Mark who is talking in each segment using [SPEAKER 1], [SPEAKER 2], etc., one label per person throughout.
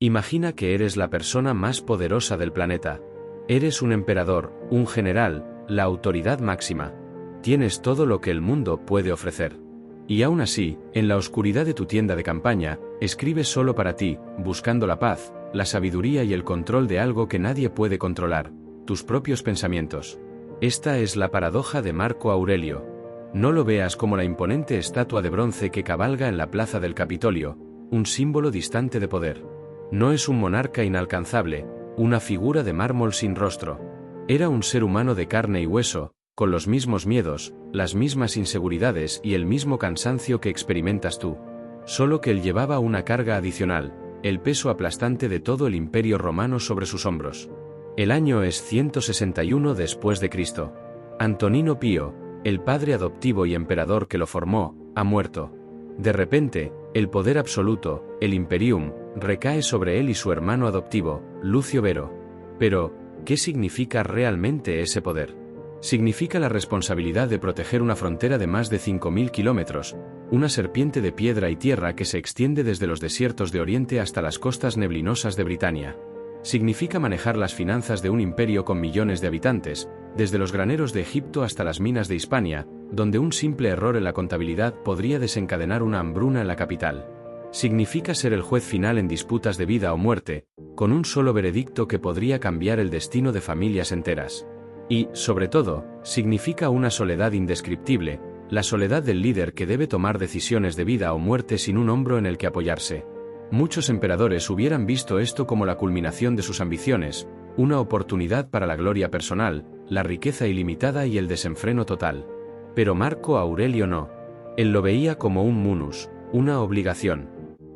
[SPEAKER 1] Imagina que eres la persona más poderosa del planeta. Eres un emperador, un general, la autoridad máxima. Tienes todo lo que el mundo puede ofrecer. Y aún así, en la oscuridad de tu tienda de campaña, escribes solo para ti, buscando la paz, la sabiduría y el control de algo que nadie puede controlar, tus propios pensamientos. Esta es la paradoja de Marco Aurelio. No lo veas como la imponente estatua de bronce que cabalga en la plaza del Capitolio, un símbolo distante de poder. No es un monarca inalcanzable, una figura de mármol sin rostro. Era un ser humano de carne y hueso, con los mismos miedos, las mismas inseguridades y el mismo cansancio que experimentas tú. Solo que él llevaba una carga adicional, el peso aplastante de todo el imperio romano sobre sus hombros. El año es 161 después de Cristo. Antonino Pío, el padre adoptivo y emperador que lo formó, ha muerto. De repente, el poder absoluto, el imperium, recae sobre él y su hermano adoptivo, Lucio Vero. Pero, ¿qué significa realmente ese poder? Significa la responsabilidad de proteger una frontera de más de 5.000 kilómetros, una serpiente de piedra y tierra que se extiende desde los desiertos de Oriente hasta las costas neblinosas de Britania. Significa manejar las finanzas de un imperio con millones de habitantes, desde los graneros de Egipto hasta las minas de Hispania, donde un simple error en la contabilidad podría desencadenar una hambruna en la capital. Significa ser el juez final en disputas de vida o muerte, con un solo veredicto que podría cambiar el destino de familias enteras. Y, sobre todo, significa una soledad indescriptible, la soledad del líder que debe tomar decisiones de vida o muerte sin un hombro en el que apoyarse. Muchos emperadores hubieran visto esto como la culminación de sus ambiciones, una oportunidad para la gloria personal, la riqueza ilimitada y el desenfreno total. Pero Marco Aurelio no. Él lo veía como un munus, una obligación,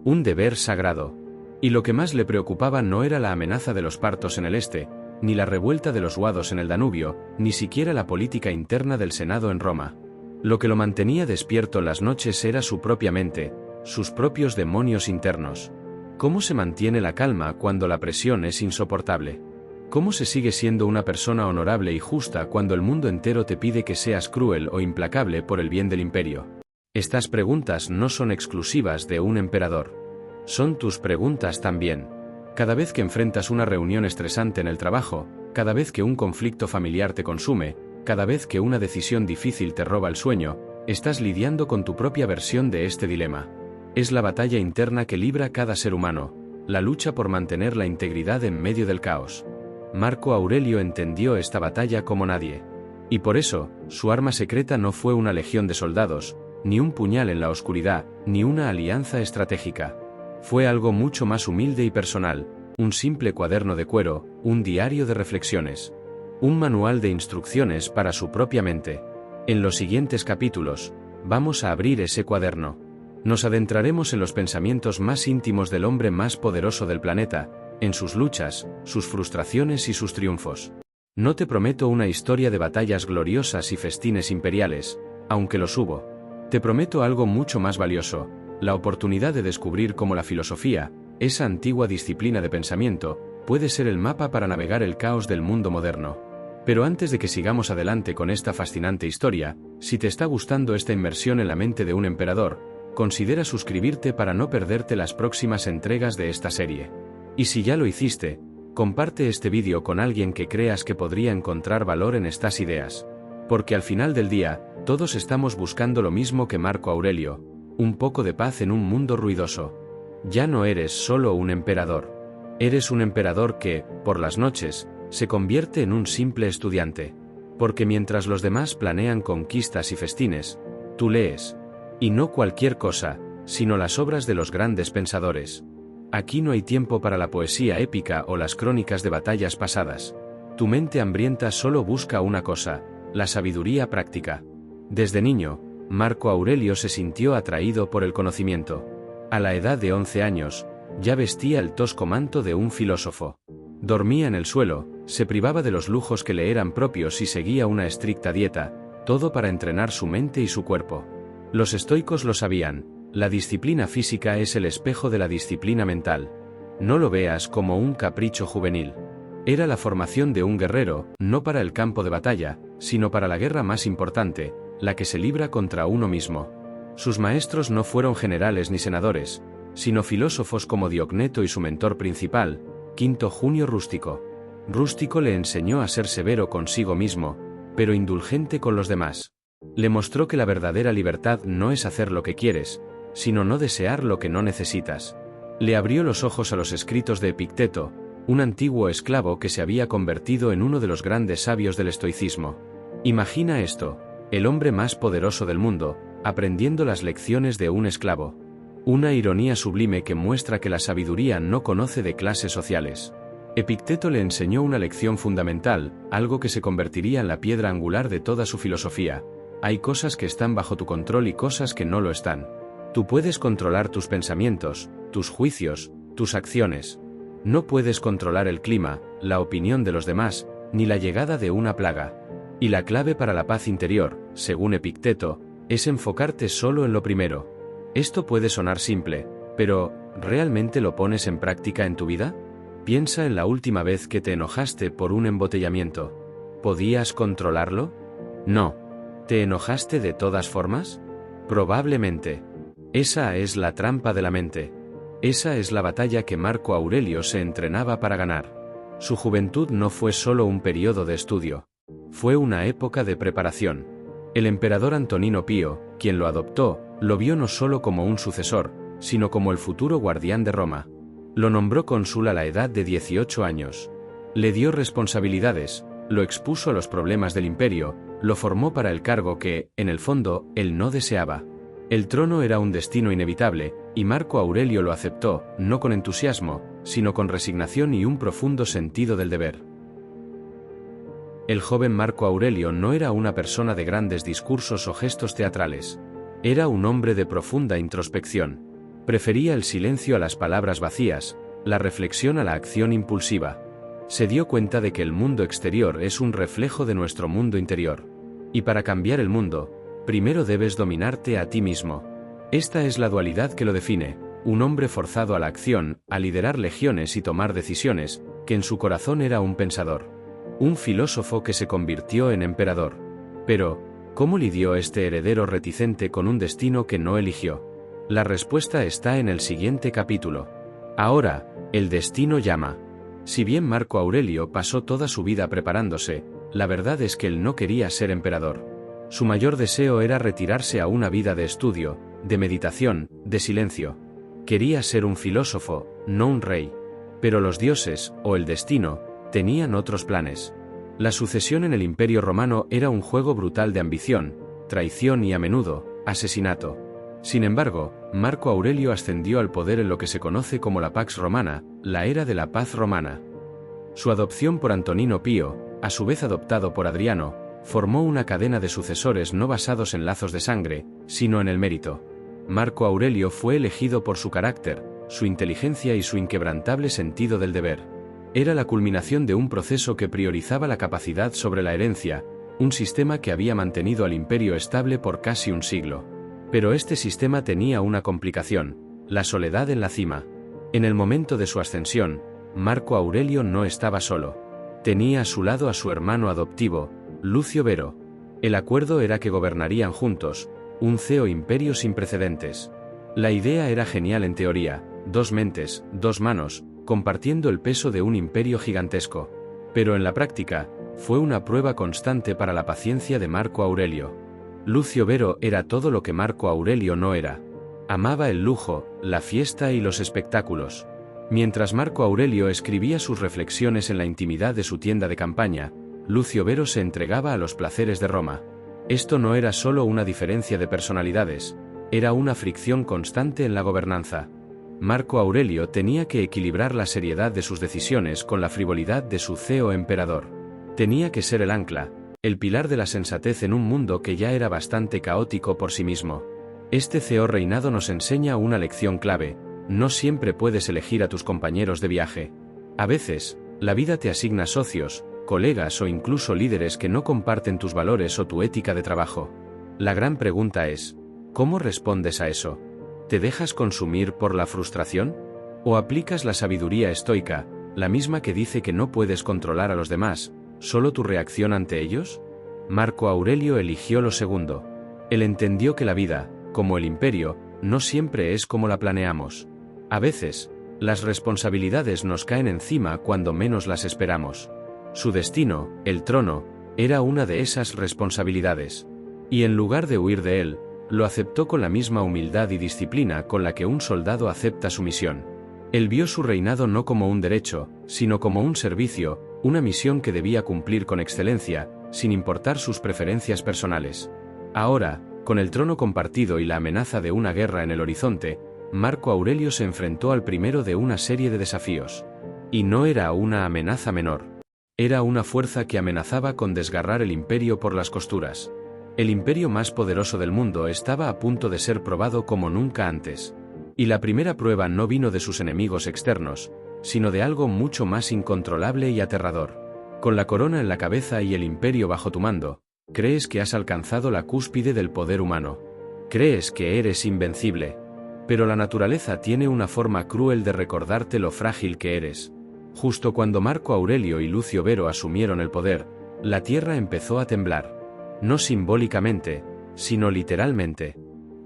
[SPEAKER 1] un deber sagrado. Y lo que más le preocupaba no era la amenaza de los partos en el este, ni la revuelta de los guados en el Danubio, ni siquiera la política interna del Senado en Roma. Lo que lo mantenía despierto las noches era su propia mente, sus propios demonios internos. ¿Cómo se mantiene la calma cuando la presión es insoportable? ¿Cómo se sigue siendo una persona honorable y justa cuando el mundo entero te pide que seas cruel o implacable por el bien del imperio? Estas preguntas no son exclusivas de un emperador. Son tus preguntas también. Cada vez que enfrentas una reunión estresante en el trabajo, cada vez que un conflicto familiar te consume, cada vez que una decisión difícil te roba el sueño, estás lidiando con tu propia versión de este dilema. Es la batalla interna que libra cada ser humano, la lucha por mantener la integridad en medio del caos. Marco Aurelio entendió esta batalla como nadie. Y por eso, su arma secreta no fue una legión de soldados, ni un puñal en la oscuridad, ni una alianza estratégica. Fue algo mucho más humilde y personal, un simple cuaderno de cuero, un diario de reflexiones. Un manual de instrucciones para su propia mente. En los siguientes capítulos, vamos a abrir ese cuaderno. Nos adentraremos en los pensamientos más íntimos del hombre más poderoso del planeta, en sus luchas, sus frustraciones y sus triunfos. No te prometo una historia de batallas gloriosas y festines imperiales, aunque los hubo. Te prometo algo mucho más valioso, la oportunidad de descubrir cómo la filosofía, esa antigua disciplina de pensamiento, puede ser el mapa para navegar el caos del mundo moderno. Pero antes de que sigamos adelante con esta fascinante historia, si te está gustando esta inmersión en la mente de un emperador, considera suscribirte para no perderte las próximas entregas de esta serie. Y si ya lo hiciste, comparte este vídeo con alguien que creas que podría encontrar valor en estas ideas. Porque al final del día, todos estamos buscando lo mismo que Marco Aurelio, un poco de paz en un mundo ruidoso. Ya no eres solo un emperador. Eres un emperador que, por las noches, se convierte en un simple estudiante. Porque mientras los demás planean conquistas y festines, tú lees. Y no cualquier cosa, sino las obras de los grandes pensadores. Aquí no hay tiempo para la poesía épica o las crónicas de batallas pasadas. Tu mente hambrienta solo busca una cosa, la sabiduría práctica. Desde niño, Marco Aurelio se sintió atraído por el conocimiento. A la edad de 11 años, ya vestía el tosco manto de un filósofo. Dormía en el suelo, se privaba de los lujos que le eran propios y seguía una estricta dieta, todo para entrenar su mente y su cuerpo. Los estoicos lo sabían, la disciplina física es el espejo de la disciplina mental. No lo veas como un capricho juvenil. Era la formación de un guerrero, no para el campo de batalla, sino para la guerra más importante, la que se libra contra uno mismo. Sus maestros no fueron generales ni senadores, sino filósofos como Diogneto y su mentor principal, Quinto Junio Rústico. Rústico le enseñó a ser severo consigo mismo, pero indulgente con los demás. Le mostró que la verdadera libertad no es hacer lo que quieres, sino no desear lo que no necesitas. Le abrió los ojos a los escritos de Epicteto, un antiguo esclavo que se había convertido en uno de los grandes sabios del estoicismo. Imagina esto, el hombre más poderoso del mundo, aprendiendo las lecciones de un esclavo. Una ironía sublime que muestra que la sabiduría no conoce de clases sociales. Epicteto le enseñó una lección fundamental, algo que se convertiría en la piedra angular de toda su filosofía. Hay cosas que están bajo tu control y cosas que no lo están. Tú puedes controlar tus pensamientos, tus juicios, tus acciones. No puedes controlar el clima, la opinión de los demás, ni la llegada de una plaga. Y la clave para la paz interior, según Epicteto, es enfocarte solo en lo primero. Esto puede sonar simple, pero ¿realmente lo pones en práctica en tu vida? Piensa en la última vez que te enojaste por un embotellamiento. ¿Podías controlarlo? No. ¿Te enojaste de todas formas? Probablemente. Esa es la trampa de la mente. Esa es la batalla que Marco Aurelio se entrenaba para ganar. Su juventud no fue solo un periodo de estudio. Fue una época de preparación. El emperador Antonino Pío, quien lo adoptó, lo vio no solo como un sucesor, sino como el futuro guardián de Roma. Lo nombró cónsul a la edad de 18 años. Le dio responsabilidades, lo expuso a los problemas del imperio, lo formó para el cargo que, en el fondo, él no deseaba. El trono era un destino inevitable, y Marco Aurelio lo aceptó, no con entusiasmo, sino con resignación y un profundo sentido del deber. El joven Marco Aurelio no era una persona de grandes discursos o gestos teatrales. Era un hombre de profunda introspección. Prefería el silencio a las palabras vacías, la reflexión a la acción impulsiva. Se dio cuenta de que el mundo exterior es un reflejo de nuestro mundo interior. Y para cambiar el mundo, primero debes dominarte a ti mismo. Esta es la dualidad que lo define, un hombre forzado a la acción, a liderar legiones y tomar decisiones, que en su corazón era un pensador. Un filósofo que se convirtió en emperador. Pero, ¿cómo lidió este heredero reticente con un destino que no eligió? La respuesta está en el siguiente capítulo. Ahora, el destino llama. Si bien Marco Aurelio pasó toda su vida preparándose, la verdad es que él no quería ser emperador. Su mayor deseo era retirarse a una vida de estudio, de meditación, de silencio. Quería ser un filósofo, no un rey. Pero los dioses, o el destino, tenían otros planes. La sucesión en el Imperio Romano era un juego brutal de ambición, traición y a menudo, asesinato. Sin embargo, Marco Aurelio ascendió al poder en lo que se conoce como la Pax Romana, la era de la paz romana. Su adopción por Antonino Pío, a su vez adoptado por Adriano, formó una cadena de sucesores no basados en lazos de sangre, sino en el mérito. Marco Aurelio fue elegido por su carácter, su inteligencia y su inquebrantable sentido del deber. Era la culminación de un proceso que priorizaba la capacidad sobre la herencia, un sistema que había mantenido al imperio estable por casi un siglo. Pero este sistema tenía una complicación, la soledad en la cima. En el momento de su ascensión, Marco Aurelio no estaba solo. Tenía a su lado a su hermano adoptivo, Lucio Vero. El acuerdo era que gobernarían juntos, un CEO imperio sin precedentes. La idea era genial en teoría, dos mentes, dos manos, compartiendo el peso de un imperio gigantesco. Pero en la práctica, fue una prueba constante para la paciencia de Marco Aurelio. Lucio Vero era todo lo que Marco Aurelio no era. Amaba el lujo, la fiesta y los espectáculos. Mientras Marco Aurelio escribía sus reflexiones en la intimidad de su tienda de campaña, Lucio Vero se entregaba a los placeres de Roma. Esto no era solo una diferencia de personalidades, era una fricción constante en la gobernanza. Marco Aurelio tenía que equilibrar la seriedad de sus decisiones con la frivolidad de su CEO emperador. Tenía que ser el ancla, el pilar de la sensatez en un mundo que ya era bastante caótico por sí mismo. Este CEO reinado nos enseña una lección clave: no siempre puedes elegir a tus compañeros de viaje. A veces, la vida te asigna socios, colegas o incluso líderes que no comparten tus valores o tu ética de trabajo. La gran pregunta es, ¿cómo respondes a eso? ¿Te dejas consumir por la frustración? ¿O aplicas la sabiduría estoica, la misma que dice que no puedes controlar a los demás, solo tu reacción ante ellos? Marco Aurelio eligió lo segundo. Él entendió que la vida, como el imperio, no siempre es como la planeamos. A veces, las responsabilidades nos caen encima cuando menos las esperamos. Su destino, el trono, era una de esas responsabilidades. Y en lugar de huir de él, lo aceptó con la misma humildad y disciplina con la que un soldado acepta su misión. Él vio su reinado no como un derecho, sino como un servicio, una misión que debía cumplir con excelencia, sin importar sus preferencias personales. Ahora, con el trono compartido y la amenaza de una guerra en el horizonte, Marco Aurelio se enfrentó al primero de una serie de desafíos. Y no era una amenaza menor. Era una fuerza que amenazaba con desgarrar el imperio por las costuras. El imperio más poderoso del mundo estaba a punto de ser probado como nunca antes. Y la primera prueba no vino de sus enemigos externos, sino de algo mucho más incontrolable y aterrador. Con la corona en la cabeza y el imperio bajo tu mando, crees que has alcanzado la cúspide del poder humano. Crees que eres invencible. Pero la naturaleza tiene una forma cruel de recordarte lo frágil que eres. Justo cuando Marco Aurelio y Lucio Vero asumieron el poder, la tierra empezó a temblar. No simbólicamente, sino literalmente.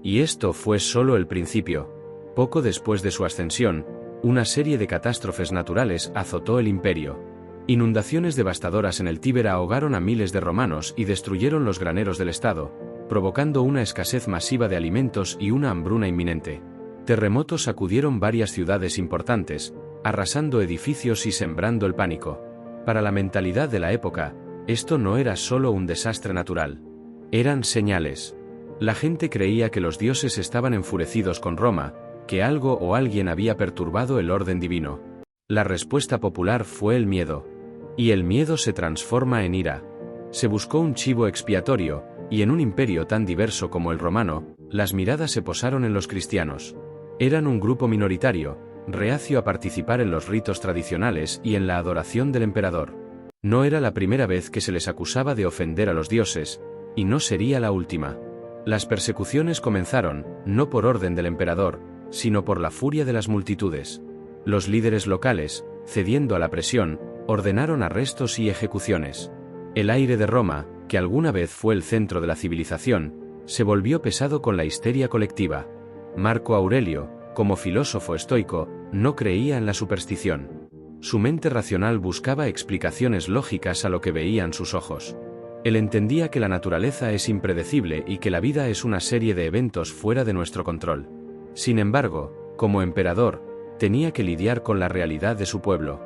[SPEAKER 1] Y esto fue solo el principio. Poco después de su ascensión, una serie de catástrofes naturales azotó el imperio. Inundaciones devastadoras en el Tíber ahogaron a miles de romanos y destruyeron los graneros del Estado, provocando una escasez masiva de alimentos y una hambruna inminente. Terremotos sacudieron varias ciudades importantes, arrasando edificios y sembrando el pánico. Para la mentalidad de la época, esto no era solo un desastre natural. Eran señales. La gente creía que los dioses estaban enfurecidos con Roma, que algo o alguien había perturbado el orden divino. La respuesta popular fue el miedo. Y el miedo se transforma en ira. Se buscó un chivo expiatorio, y en un imperio tan diverso como el romano, las miradas se posaron en los cristianos. Eran un grupo minoritario, reacio a participar en los ritos tradicionales y en la adoración del emperador. No era la primera vez que se les acusaba de ofender a los dioses, y no sería la última. Las persecuciones comenzaron, no por orden del emperador, sino por la furia de las multitudes. Los líderes locales, cediendo a la presión, ordenaron arrestos y ejecuciones. El aire de Roma, que alguna vez fue el centro de la civilización, se volvió pesado con la histeria colectiva. Marco Aurelio, como filósofo estoico, no creía en la superstición. Su mente racional buscaba explicaciones lógicas a lo que veían sus ojos. Él entendía que la naturaleza es impredecible y que la vida es una serie de eventos fuera de nuestro control. Sin embargo, como emperador, tenía que lidiar con la realidad de su pueblo.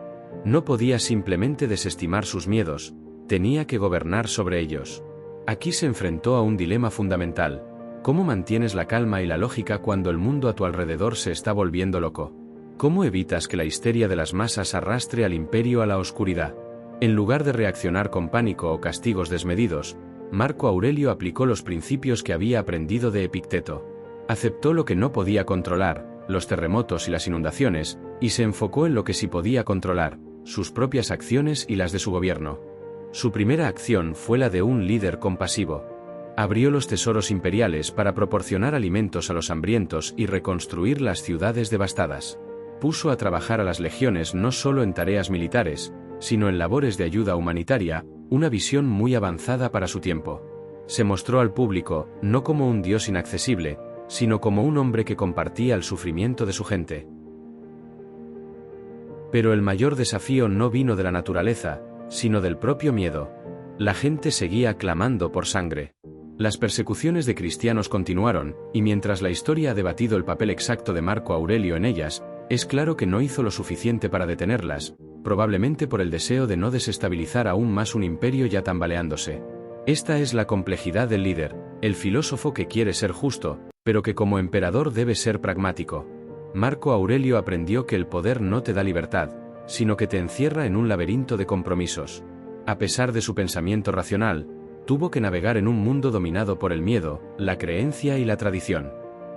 [SPEAKER 1] No podía simplemente desestimar sus miedos, tenía que gobernar sobre ellos. Aquí se enfrentó a un dilema fundamental. ¿Cómo mantienes la calma y la lógica cuando el mundo a tu alrededor se está volviendo loco? ¿Cómo evitas que la histeria de las masas arrastre al imperio a la oscuridad? En lugar de reaccionar con pánico o castigos desmedidos, Marco Aurelio aplicó los principios que había aprendido de Epicteto. Aceptó lo que no podía controlar, los terremotos y las inundaciones, y se enfocó en lo que sí podía controlar, sus propias acciones y las de su gobierno. Su primera acción fue la de un líder compasivo. Abrió los tesoros imperiales para proporcionar alimentos a los hambrientos y reconstruir las ciudades devastadas. Puso a trabajar a las legiones no solo en tareas militares, sino en labores de ayuda humanitaria, una visión muy avanzada para su tiempo. Se mostró al público, no como un dios inaccesible, sino como un hombre que compartía el sufrimiento de su gente. Pero el mayor desafío no vino de la naturaleza, sino del propio miedo. La gente seguía clamando por sangre. Las persecuciones de cristianos continuaron, y mientras la historia ha debatido el papel exacto de Marco Aurelio en ellas, es claro que no hizo lo suficiente para detenerlas, probablemente por el deseo de no desestabilizar aún más un imperio ya tambaleándose. Esta es la complejidad del líder, el filósofo que quiere ser justo, pero que como emperador debe ser pragmático. Marco Aurelio aprendió que el poder no te da libertad, sino que te encierra en un laberinto de compromisos. A pesar de su pensamiento racional, tuvo que navegar en un mundo dominado por el miedo, la creencia y la tradición.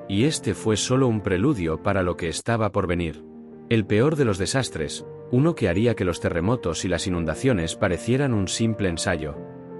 [SPEAKER 1] Y este fue solo un preludio para lo que estaba por venir. El peor de los desastres, uno que haría que los terremotos y las inundaciones parecieran un simple ensayo.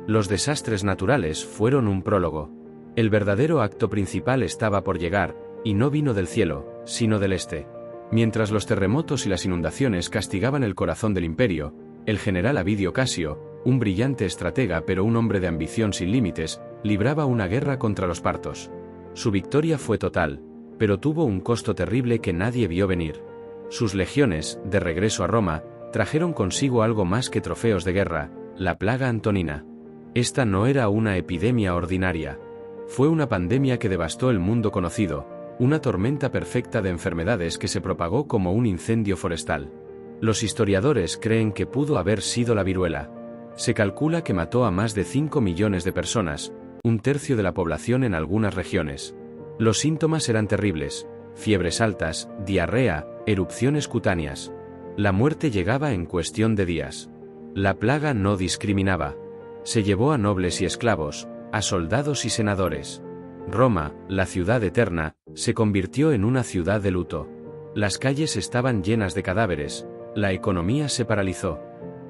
[SPEAKER 1] Los desastres naturales fueron un prólogo. El verdadero acto principal estaba por llegar, y no vino del cielo, sino del este. Mientras los terremotos y las inundaciones castigaban el corazón del imperio, el general Avidio Casio, un brillante estratega pero un hombre de ambición sin límites, libraba una guerra contra los partos. Su victoria fue total. pero tuvo un costo terrible que nadie vio venir. Sus legiones, de regreso a Roma, trajeron consigo algo más que trofeos de guerra, la plaga antonina. Esta no era una epidemia ordinaria. Fue una pandemia que devastó el mundo conocido, una tormenta perfecta de enfermedades que se propagó como un incendio forestal. Los historiadores creen que pudo haber sido la viruela. Se calcula que mató a más de 5 millones de personas, un tercio de la población en algunas regiones. Los síntomas eran terribles: fiebres altas, diarrea, erupciones cutáneas. La muerte llegaba en cuestión de días. La plaga no discriminaba. Se llevó a nobles y esclavos, a soldados y senadores. Roma, la ciudad eterna, se convirtió en una ciudad de luto. Las calles estaban llenas de cadáveres, la economía se paralizó.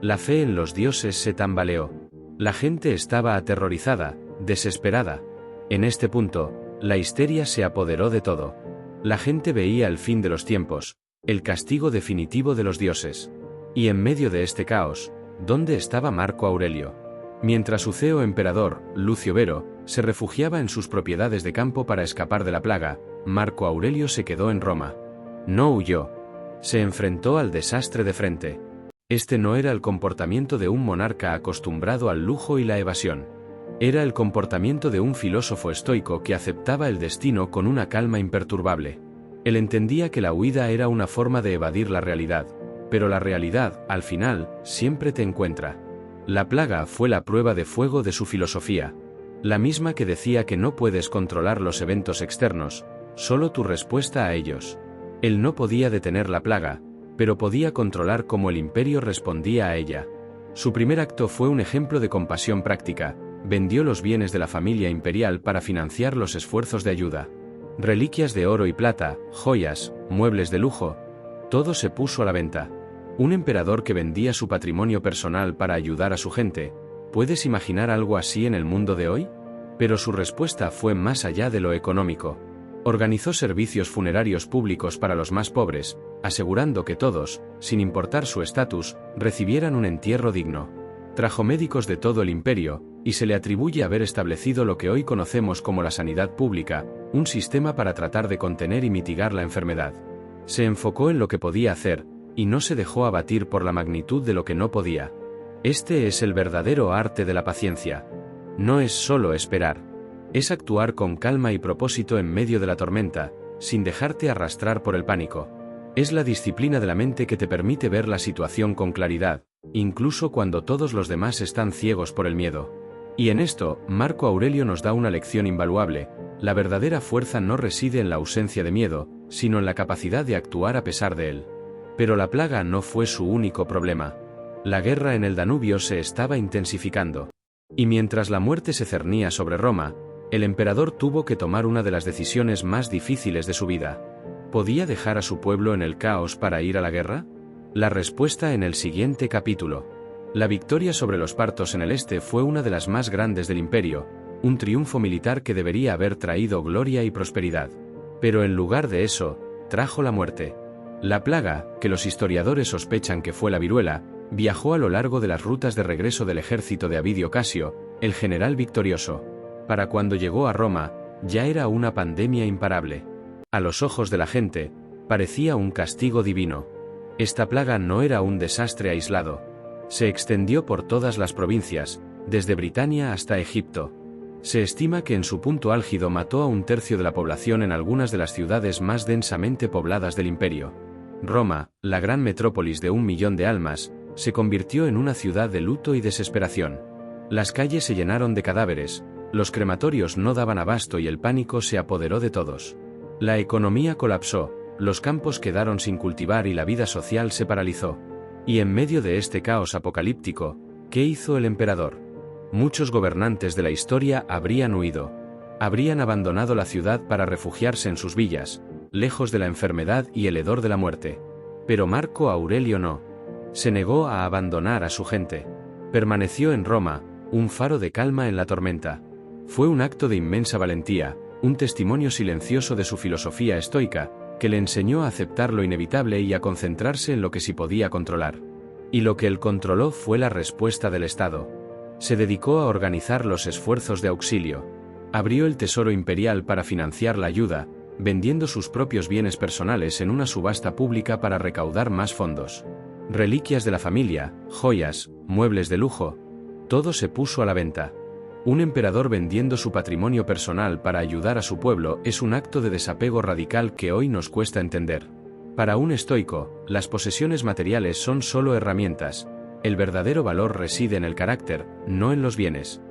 [SPEAKER 1] La fe en los dioses se tambaleó. La gente estaba aterrorizada, desesperada. En este punto, la histeria se apoderó de todo. La gente veía el fin de los tiempos, el castigo definitivo de los dioses. Y en medio de este caos, ¿dónde estaba Marco Aurelio? Mientras su CEO emperador, Lucio Vero, se refugiaba en sus propiedades de campo para escapar de la plaga, Marco Aurelio se quedó en Roma. No huyó. Se enfrentó al desastre de frente. Este no era el comportamiento de un monarca acostumbrado al lujo y la evasión. Era el comportamiento de un filósofo estoico que aceptaba el destino con una calma imperturbable. Él entendía que la huida era una forma de evadir la realidad, pero la realidad, al final, siempre te encuentra. La plaga fue la prueba de fuego de su filosofía. La misma que decía que no puedes controlar los eventos externos, solo tu respuesta a ellos. Él no podía detener la plaga, pero podía controlar cómo el imperio respondía a ella. Su primer acto fue un ejemplo de compasión práctica: vendió los bienes de la familia imperial para financiar los esfuerzos de ayuda. Reliquias de oro y plata, joyas, muebles de lujo, todo se puso a la venta. Un emperador que vendía su patrimonio personal para ayudar a su gente. ¿Puedes imaginar algo así en el mundo de hoy? Pero su respuesta fue más allá de lo económico. Organizó servicios funerarios públicos para los más pobres, asegurando que todos, sin importar su estatus, recibieran un entierro digno. Trajo médicos de todo el imperio, y se le atribuye haber establecido lo que hoy conocemos como la sanidad pública, un sistema para tratar de contener y mitigar la enfermedad. Se enfocó en lo que podía hacer, y no se dejó abatir por la magnitud de lo que no podía. Este es el verdadero arte de la paciencia. No es solo esperar. Es actuar con calma y propósito en medio de la tormenta, sin dejarte arrastrar por el pánico. Es la disciplina de la mente que te permite ver la situación con claridad, incluso cuando todos los demás están ciegos por el miedo. Y en esto, Marco Aurelio nos da una lección invaluable: la verdadera fuerza no reside en la ausencia de miedo, sino en la capacidad de actuar a pesar de él. Pero la plaga no fue su único problema. La guerra en el Danubio se estaba intensificando. Y mientras la muerte se cernía sobre Roma, el emperador tuvo que tomar una de las decisiones más difíciles de su vida. ¿Podía dejar a su pueblo en el caos para ir a la guerra? La respuesta en el siguiente capítulo. La victoria sobre los partos en el este fue una de las más grandes del imperio, un triunfo militar que debería haber traído gloria y prosperidad. Pero en lugar de eso, trajo la muerte. La plaga, que los historiadores sospechan que fue la viruela, viajó a lo largo de las rutas de regreso del ejército de Avidio Casio, el general victorioso. Para cuando llegó a Roma, ya era una pandemia imparable. A los ojos de la gente, parecía un castigo divino. Esta plaga no era un desastre aislado. Se extendió por todas las provincias, desde Britania hasta Egipto. Se estima que en su punto álgido mató a un tercio de la población en algunas de las ciudades más densamente pobladas del imperio. Roma, la gran metrópolis de 1 millón de almas, se convirtió en una ciudad de luto y desesperación. Las calles se llenaron de cadáveres, los crematorios no daban abasto y el pánico se apoderó de todos. La economía colapsó, los campos quedaron sin cultivar y la vida social se paralizó. Y en medio de este caos apocalíptico, ¿qué hizo el emperador? Muchos gobernantes de la historia habrían huido. Habrían abandonado la ciudad para refugiarse en sus villas, lejos de la enfermedad y el hedor de la muerte. Pero Marco Aurelio no. Se negó a abandonar a su gente. Permaneció en Roma, un faro de calma en la tormenta. Fue un acto de inmensa valentía, un testimonio silencioso de su filosofía estoica, que le enseñó a aceptar lo inevitable y a concentrarse en lo que sí podía controlar. Y lo que él controló fue la respuesta del Estado. Se dedicó a organizar los esfuerzos de auxilio. Abrió el tesoro imperial para financiar la ayuda, vendiendo sus propios bienes personales en una subasta pública para recaudar más fondos. Reliquias de la familia, joyas, muebles de lujo, todo se puso a la venta. Un emperador vendiendo su patrimonio personal para ayudar a su pueblo es un acto de desapego radical que hoy nos cuesta entender. Para un estoico, las posesiones materiales son solo herramientas. El verdadero valor reside en el carácter, no en los bienes.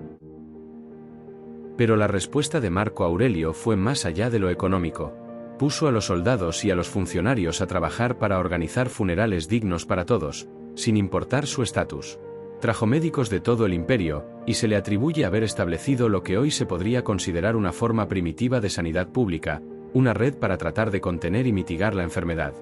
[SPEAKER 1] Pero la respuesta de Marco Aurelio fue más allá de lo económico. Puso a los soldados y a los funcionarios a trabajar para organizar funerales dignos para todos, sin importar su estatus. Trajo médicos de todo el imperio, y se le atribuye haber establecido lo que hoy se podría considerar una forma primitiva de sanidad pública, una red para tratar de contener y mitigar la enfermedad.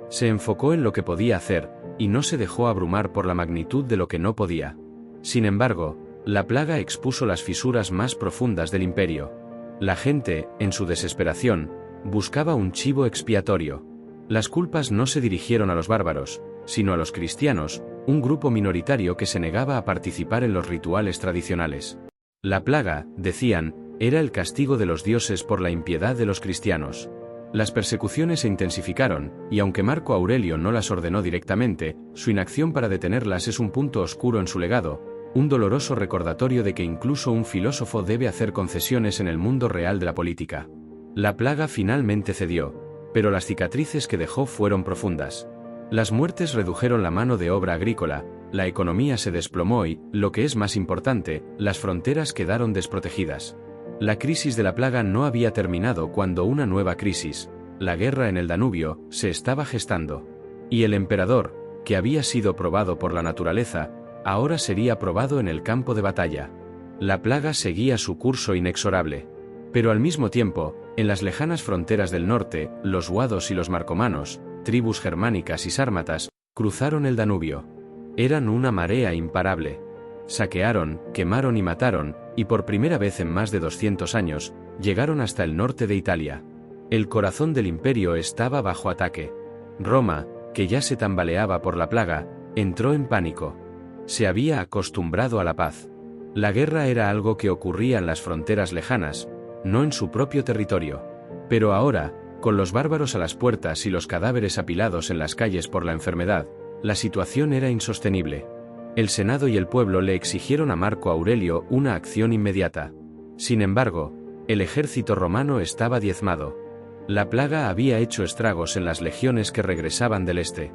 [SPEAKER 1] Se enfocó en lo que podía hacer, y no se dejó abrumar por la magnitud de lo que no podía. Sin embargo, la plaga expuso las fisuras más profundas del imperio. La gente, en su desesperación, buscaba un chivo expiatorio. Las culpas no se dirigieron a los bárbaros, sino a los cristianos, un grupo minoritario que se negaba a participar en los rituales tradicionales. La plaga, decían, era el castigo de los dioses por la impiedad de los cristianos. Las persecuciones se intensificaron, y aunque Marco Aurelio no las ordenó directamente, su inacción para detenerlas es un punto oscuro en su legado, un doloroso recordatorio de que incluso un filósofo debe hacer concesiones en el mundo real de la política. La plaga finalmente cedió, pero las cicatrices que dejó fueron profundas. Las muertes redujeron la mano de obra agrícola, la economía se desplomó y, lo que es más importante, las fronteras quedaron desprotegidas. La crisis de la plaga no había terminado cuando una nueva crisis, la guerra en el Danubio, se estaba gestando. Y el emperador, que había sido probado por la naturaleza, ahora sería probado en el campo de batalla. La plaga seguía su curso inexorable. Pero al mismo tiempo, en las lejanas fronteras del norte, los guados y los marcomanos, tribus germánicas y sármatas, cruzaron el Danubio. Eran una marea imparable. Saquearon, quemaron y mataron, y por primera vez en más de 200 años, llegaron hasta el norte de Italia. El corazón del imperio estaba bajo ataque. Roma, que ya se tambaleaba por la plaga, entró en pánico. Se había acostumbrado a la paz. La guerra era algo que ocurría en las fronteras lejanas, no en su propio territorio. Pero ahora, con los bárbaros a las puertas y los cadáveres apilados en las calles por la enfermedad, la situación era insostenible. El Senado y el pueblo le exigieron a Marco Aurelio una acción inmediata. Sin embargo, el ejército romano estaba diezmado. La plaga había hecho estragos en las legiones que regresaban del este.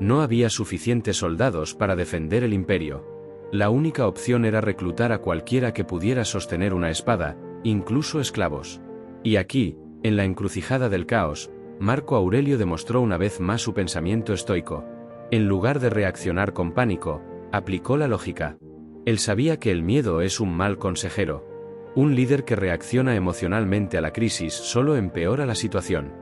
[SPEAKER 1] No había suficientes soldados para defender el imperio. La única opción era reclutar a cualquiera que pudiera sostener una espada, incluso esclavos. Y aquí, en la encrucijada del caos, Marco Aurelio demostró una vez más su pensamiento estoico. En lugar de reaccionar con pánico, aplicó la lógica. Él sabía que el miedo es un mal consejero. Un líder que reacciona emocionalmente a la crisis solo empeora la situación.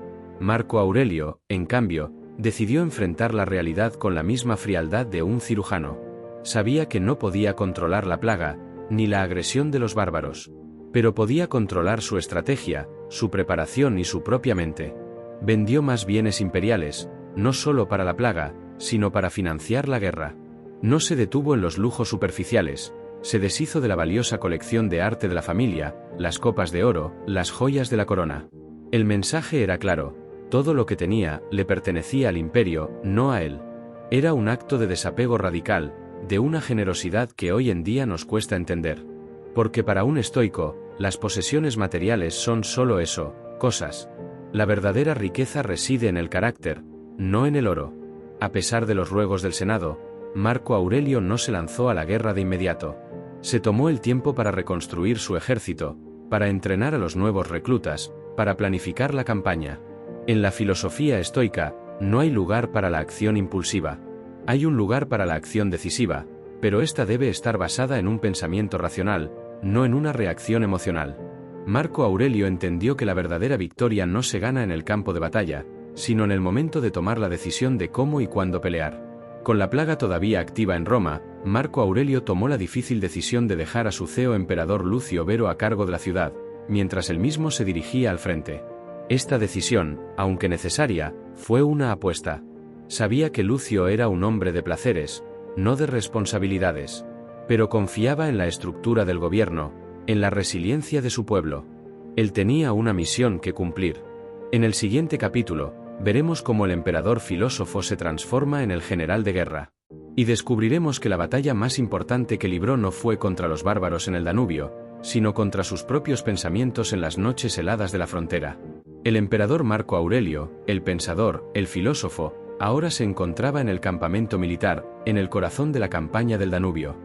[SPEAKER 1] Marco Aurelio, en cambio, decidió enfrentar la realidad con la misma frialdad de un cirujano. Sabía que no podía controlar la plaga, ni la agresión de los bárbaros. Pero podía controlar su estrategia, su preparación y su propia mente. Vendió más bienes imperiales, no solo para la plaga, sino para financiar la guerra. No se detuvo en los lujos superficiales, se deshizo de la valiosa colección de arte de la familia, las copas de oro, las joyas de la corona. El mensaje era claro: todo lo que tenía le pertenecía al imperio, no a él. Era un acto de desapego radical, de una generosidad que hoy en día nos cuesta entender. Porque para un estoico, las posesiones materiales son solo eso, cosas. La verdadera riqueza reside en el carácter, no en el oro. A pesar de los ruegos del Senado, Marco Aurelio no se lanzó a la guerra de inmediato. Se tomó el tiempo para reconstruir su ejército, para entrenar a los nuevos reclutas, para planificar la campaña. En la filosofía estoica, no hay lugar para la acción impulsiva. Hay un lugar para la acción decisiva, pero esta debe estar basada en un pensamiento racional, no en una reacción emocional. Marco Aurelio entendió que la verdadera victoria no se gana en el campo de batalla, sino en el momento de tomar la decisión de cómo y cuándo pelear. Con la plaga todavía activa en Roma, Marco Aurelio tomó la difícil decisión de dejar a su CEO emperador Lucio Vero a cargo de la ciudad, mientras él mismo se dirigía al frente. Esta decisión, aunque necesaria, fue una apuesta. Sabía que Lucio era un hombre de placeres, no de responsabilidades. Pero confiaba en la estructura del gobierno, en la resiliencia de su pueblo. Él tenía una misión que cumplir. En el siguiente capítulo, veremos cómo el emperador filósofo se transforma en el general de guerra. Y descubriremos que la batalla más importante que libró no fue contra los bárbaros en el Danubio, sino contra sus propios pensamientos en las noches heladas de la frontera. El emperador Marco Aurelio, el pensador, el filósofo, ahora se encontraba en el campamento militar, en el corazón de la campaña del Danubio.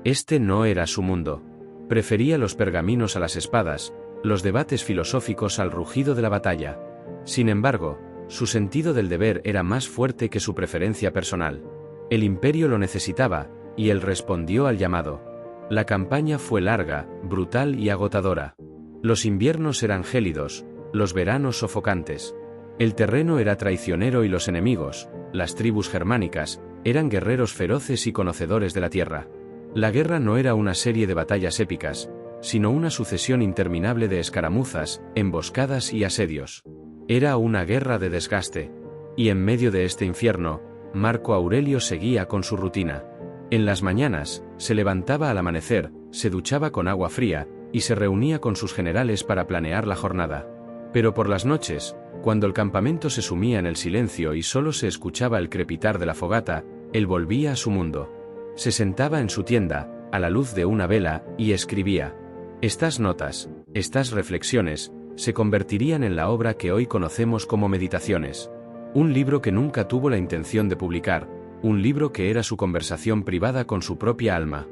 [SPEAKER 1] Este no era su mundo. Prefería los pergaminos a las espadas, los debates filosóficos al rugido de la batalla. Sin embargo, su sentido del deber era más fuerte que su preferencia personal. El imperio lo necesitaba, y él respondió al llamado. La campaña fue larga, brutal y agotadora. Los inviernos eran gélidos, los veranos sofocantes. El terreno era traicionero y los enemigos, las tribus germánicas, eran guerreros feroces y conocedores de la tierra. La guerra no era una serie de batallas épicas, sino una sucesión interminable de escaramuzas, emboscadas y asedios. Era una guerra de desgaste. Y en medio de este infierno, Marco Aurelio seguía con su rutina. En las mañanas, se levantaba al amanecer, se duchaba con agua fría, y se reunía con sus generales para planear la jornada. Pero por las noches, cuando el campamento se sumía en el silencio y solo se escuchaba el crepitar de la fogata, él volvía a su mundo. Se sentaba en su tienda, a la luz de una vela, y escribía. Estas notas, estas reflexiones, se convertirían en la obra que hoy conocemos como Meditaciones. Un libro que nunca tuvo la intención de publicar, un libro que era su conversación privada con su propia alma.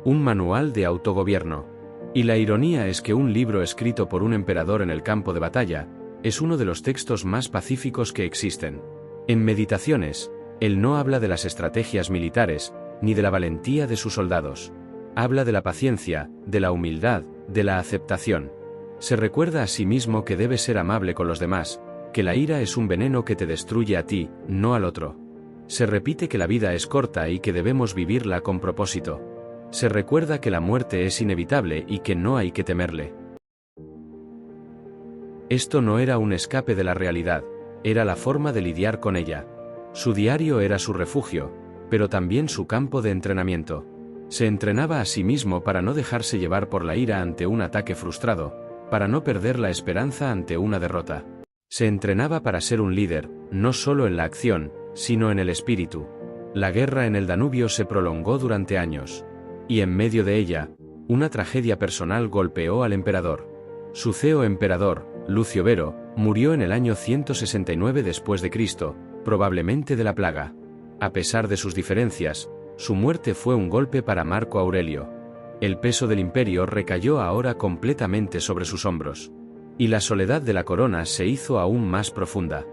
[SPEAKER 1] Un manual de autogobierno. Y la ironía es que un libro escrito por un emperador en el campo de batalla, es uno de los textos más pacíficos que existen. En Meditaciones, él no habla de las estrategias militares, ni de la valentía de sus soldados. Habla de la paciencia, de la humildad, de la aceptación. Se recuerda a sí mismo que debe ser amable con los demás, que la ira es un veneno que te destruye a ti, no al otro. Se repite que la vida es corta y que debemos vivirla con propósito. Se recuerda que la muerte es inevitable y que no hay que temerle. Esto no era un escape de la realidad, era la forma de lidiar con ella. Su diario era su refugio, pero también su campo de entrenamiento. Se entrenaba a sí mismo para no dejarse llevar por la ira ante un ataque frustrado, para no perder la esperanza ante una derrota. Se entrenaba para ser un líder, no solo en la acción, sino en el espíritu. La guerra en el Danubio se prolongó durante años. Y en medio de ella, una tragedia personal golpeó al emperador. Su CEO emperador, Lucio Vero, murió en el año 169 después de Cristo, probablemente de la plaga. A pesar de sus diferencias, su muerte fue un golpe para Marco Aurelio. El peso del imperio recayó ahora completamente sobre sus hombros. Y la soledad de la corona se hizo aún más profunda.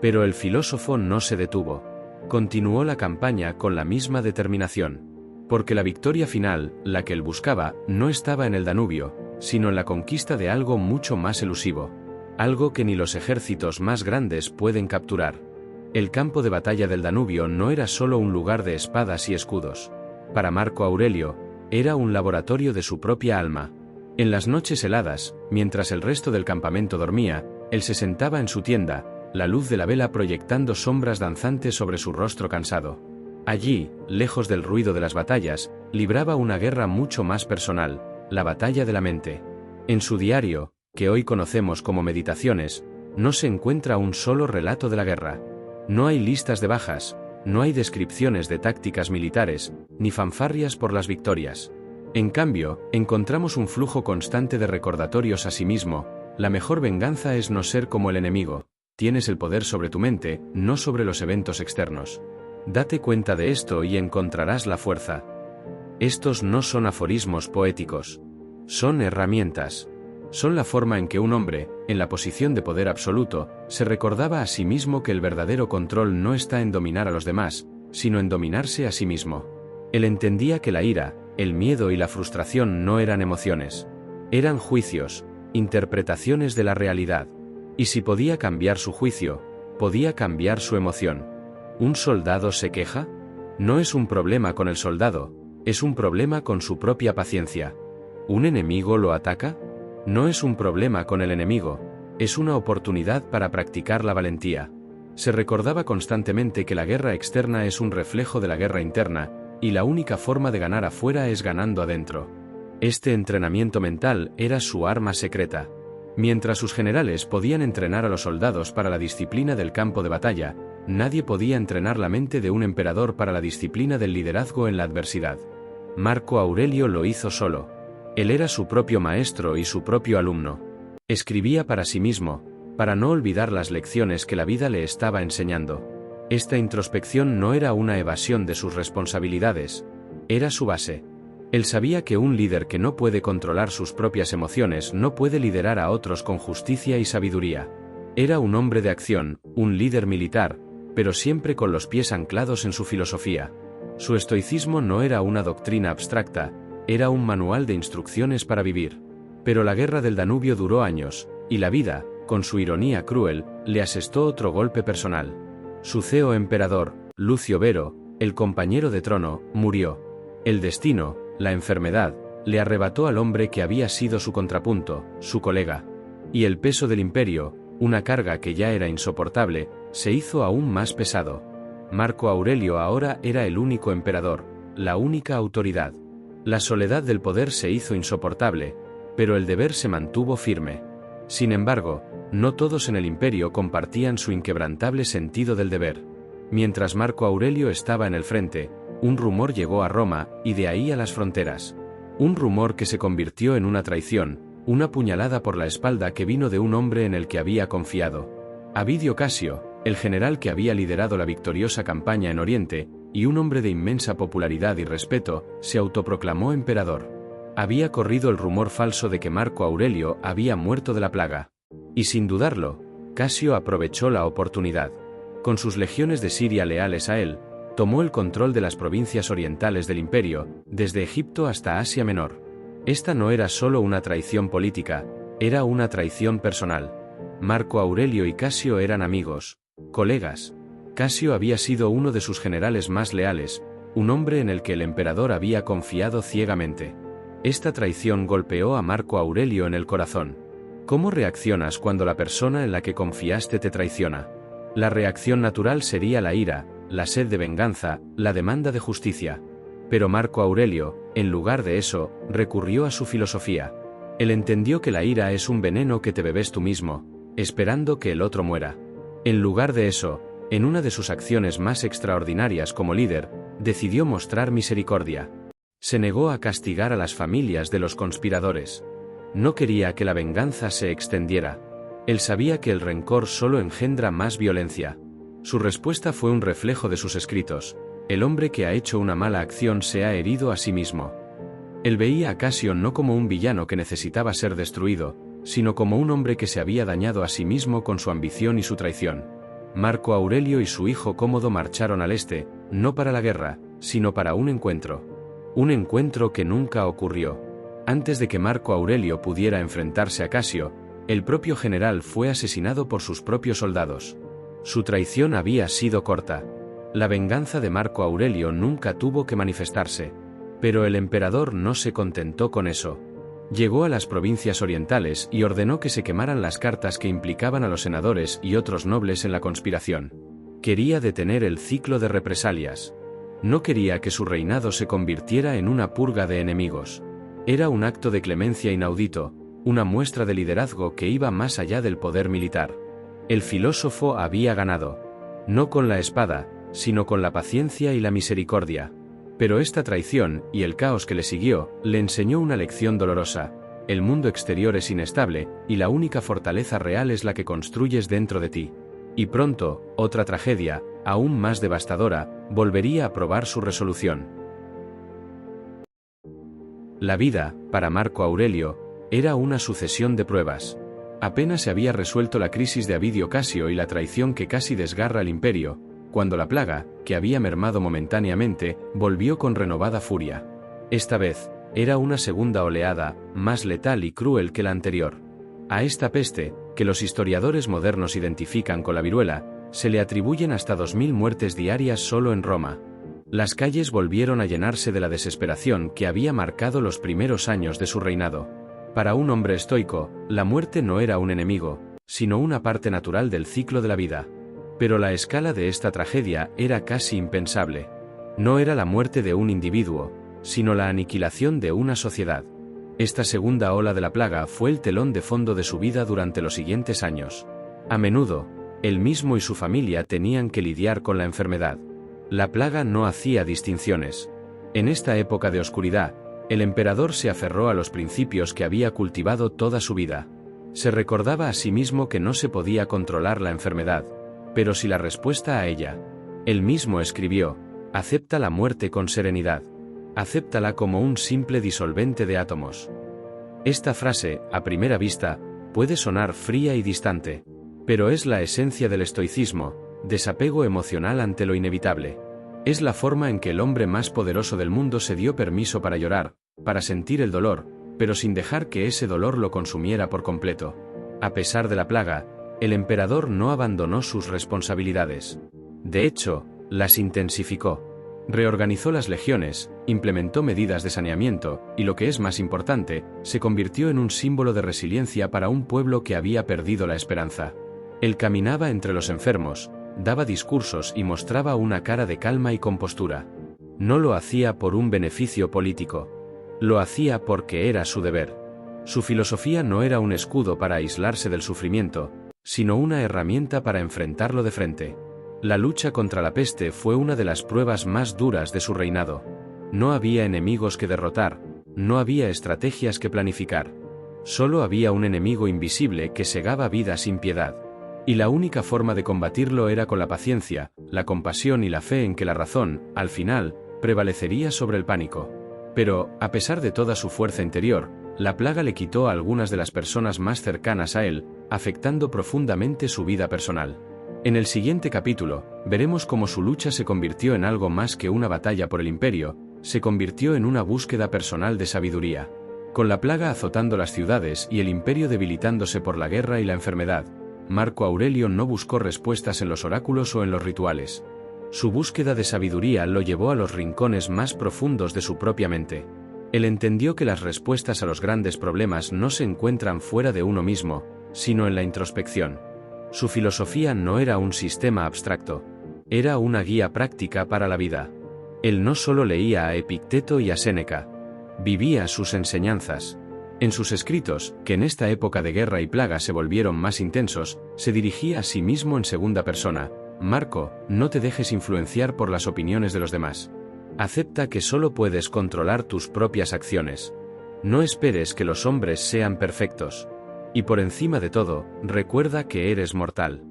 [SPEAKER 1] Pero el filósofo no se detuvo. Continuó la campaña con la misma determinación. Porque la victoria final, la que él buscaba, no estaba en el Danubio, sino en la conquista de algo mucho más elusivo. Algo que ni los ejércitos más grandes pueden capturar. El campo de batalla del Danubio no era solo un lugar de espadas y escudos. Para Marco Aurelio, era un laboratorio de su propia alma. En las noches heladas, mientras el resto del campamento dormía, él se sentaba en su tienda, la luz de la vela proyectando sombras danzantes sobre su rostro cansado. Allí, lejos del ruido de las batallas, libraba una guerra mucho más personal, la batalla de la mente. En su diario, que hoy conocemos como Meditaciones, no se encuentra un solo relato de la guerra. No hay listas de bajas, no hay descripciones de tácticas militares, ni fanfarrias por las victorias. En cambio, encontramos un flujo constante de recordatorios a sí mismo. La mejor venganza es no ser como el enemigo. Tienes el poder sobre tu mente, no sobre los eventos externos. Date cuenta de esto y encontrarás la fuerza. Estos no son aforismos poéticos. Son herramientas. Son la forma en que un hombre, en la posición de poder absoluto, se recordaba a sí mismo que el verdadero control no está en dominar a los demás, sino en dominarse a sí mismo. Él entendía que la ira, el miedo y la frustración no eran emociones. Eran juicios, interpretaciones de la realidad. Y si podía cambiar su juicio, podía cambiar su emoción. ¿Un soldado se queja? No es un problema con el soldado, es un problema con su propia paciencia. ¿Un enemigo lo ataca? No es un problema con el enemigo, es una oportunidad para practicar la valentía. Se recordaba constantemente que la guerra externa es un reflejo de la guerra interna, y la única forma de ganar afuera es ganando adentro. Este entrenamiento mental era su arma secreta. Mientras sus generales podían entrenar a los soldados para la disciplina del campo de batalla, nadie podía entrenar la mente de un emperador para la disciplina del liderazgo en la adversidad. Marco Aurelio lo hizo solo. Él era su propio maestro y su propio alumno. Escribía para sí mismo, para no olvidar las lecciones que la vida le estaba enseñando. Esta introspección no era una evasión de sus responsabilidades, era su base. Él sabía que un líder que no puede controlar sus propias emociones no puede liderar a otros con justicia y sabiduría. Era un hombre de acción, un líder militar, pero siempre con los pies anclados en su filosofía. Su estoicismo no era una doctrina abstracta, era un manual de instrucciones para vivir. Pero la guerra del Danubio duró años, y la vida, con su ironía cruel, le asestó otro golpe personal. Su CEO emperador, Lucio Vero, el compañero de trono, murió. El destino, la enfermedad, le arrebató al hombre que había sido su contrapunto, su colega. Y el peso del imperio, una carga que ya era insoportable, se hizo aún más pesado. Marco Aurelio ahora era el único emperador, la única autoridad. La soledad del poder se hizo insoportable, pero el deber se mantuvo firme. Sin embargo, no todos en el imperio compartían su inquebrantable sentido del deber. Mientras Marco Aurelio estaba en el frente, un rumor llegó a Roma, y de ahí a las fronteras. Un rumor que se convirtió en una traición, una puñalada por la espalda que vino de un hombre en el que había confiado. Avidio Casio, el general que había liderado la victoriosa campaña en Oriente, y un hombre de inmensa popularidad y respeto, se autoproclamó emperador. Había corrido el rumor falso de que Marco Aurelio había muerto de la plaga. Y sin dudarlo, Casio aprovechó la oportunidad. Con sus legiones de Siria leales a él, tomó el control de las provincias orientales del imperio, desde Egipto hasta Asia Menor. Esta no era solo una traición política, era una traición personal. Marco Aurelio y Casio eran amigos, colegas. Casio había sido uno de sus generales más leales, un hombre en el que el emperador había confiado ciegamente. Esta traición golpeó a Marco Aurelio en el corazón. ¿Cómo reaccionas cuando la persona en la que confiaste te traiciona? La reacción natural sería la ira, la sed de venganza, la demanda de justicia. Pero Marco Aurelio, en lugar de eso, recurrió a su filosofía. Él entendió que la ira es un veneno que te bebes tú mismo, esperando que el otro muera. En lugar de eso, en una de sus acciones más extraordinarias como líder, decidió mostrar misericordia. Se negó a castigar a las familias de los conspiradores. No quería que la venganza se extendiera. Él sabía que el rencor solo engendra más violencia. Su respuesta fue un reflejo de sus escritos: el hombre que ha hecho una mala acción se ha herido a sí mismo. Él veía a Casio no como un villano que necesitaba ser destruido, sino como un hombre que se había dañado a sí mismo con su ambición y su traición. Marco Aurelio y su hijo Cómodo marcharon al este, no para la guerra, sino para un encuentro. Un encuentro que nunca ocurrió. Antes de que Marco Aurelio pudiera enfrentarse a Casio, el propio general fue asesinado por sus propios soldados. Su traición había sido corta. La venganza de Marco Aurelio nunca tuvo que manifestarse. Pero el emperador no se contentó con eso. Llegó a las provincias orientales y ordenó que se quemaran las cartas que implicaban a los senadores y otros nobles en la conspiración. Quería detener el ciclo de represalias. No quería que su reinado se convirtiera en una purga de enemigos. Era un acto de clemencia inaudito, una muestra de liderazgo que iba más allá del poder militar. El filósofo había ganado. No con la espada, sino con la paciencia y la misericordia. Pero esta traición, y el caos que le siguió, le enseñó una lección dolorosa. El mundo exterior es inestable, y la única fortaleza real es la que construyes dentro de ti. Y pronto, otra tragedia, aún más devastadora, volvería a probar su resolución. La vida, para Marco Aurelio, era una sucesión de pruebas. Apenas se había resuelto la crisis de Avidio Casio y la traición que casi desgarra el imperio, cuando la plaga, que había mermado momentáneamente, volvió con renovada furia. Esta vez, era una segunda oleada, más letal y cruel que la anterior. A esta peste, que los historiadores modernos identifican con la viruela, se le atribuyen hasta 2000 muertes diarias solo en Roma. Las calles volvieron a llenarse de la desesperación que había marcado los primeros años de su reinado. Para un hombre estoico, la muerte no era un enemigo, sino una parte natural del ciclo de la vida. Pero la escala de esta tragedia era casi impensable. No era la muerte de un individuo, sino la aniquilación de una sociedad. Esta segunda ola de la plaga fue el telón de fondo de su vida durante los siguientes años. A menudo, él mismo y su familia tenían que lidiar con la enfermedad. La plaga no hacía distinciones. En esta época de oscuridad, el emperador se aferró a los principios que había cultivado toda su vida. Se recordaba a sí mismo que no se podía controlar la enfermedad, pero sí la respuesta a ella. Él mismo escribió: acepta la muerte con serenidad. Acéptala como un simple disolvente de átomos. Esta frase, a primera vista, puede sonar fría y distante, pero es la esencia del estoicismo, desapego emocional ante lo inevitable. Es la forma en que el hombre más poderoso del mundo se dio permiso para llorar, para sentir el dolor, pero sin dejar que ese dolor lo consumiera por completo. A pesar de la plaga, el emperador no abandonó sus responsabilidades. De hecho, las intensificó. Reorganizó las legiones, implementó medidas de saneamiento, y lo que es más importante, se convirtió en un símbolo de resiliencia para un pueblo que había perdido la esperanza. Él caminaba entre los enfermos, daba discursos y mostraba una cara de calma y compostura. No lo hacía por un beneficio político. Lo hacía porque era su deber. Su filosofía no era un escudo para aislarse del sufrimiento, sino una herramienta para enfrentarlo de frente. La lucha contra la peste fue una de las pruebas más duras de su reinado. No había enemigos que derrotar, no había estrategias que planificar. Solo había un enemigo invisible que segaba vidas sin piedad. Y la única forma de combatirlo era con la paciencia, la compasión y la fe en que la razón, al final, prevalecería sobre el pánico. Pero, a pesar de toda su fuerza interior, la plaga le quitó a algunas de las personas más cercanas a él, afectando profundamente su vida personal. En el siguiente capítulo, veremos cómo su lucha se convirtió en algo más que una batalla por el imperio, se convirtió en una búsqueda personal de sabiduría. Con la plaga azotando las ciudades y el imperio debilitándose por la guerra y la enfermedad, Marco Aurelio no buscó respuestas en los oráculos o en los rituales. Su búsqueda de sabiduría lo llevó a los rincones más profundos de su propia mente. Él entendió que las respuestas a los grandes problemas no se encuentran fuera de uno mismo, sino en la introspección. Su filosofía no era un sistema abstracto, era una guía práctica para la vida. Él no solo leía a Epicteto y a Séneca, vivía sus enseñanzas. En sus escritos, que en esta época de guerra y plaga se volvieron más intensos, se dirigía a sí mismo en segunda persona: Marco, no te dejes influenciar por las opiniones de los demás. Acepta que solo puedes controlar tus propias acciones. No esperes que los hombres sean perfectos. Y por encima de todo, recuerda que eres mortal.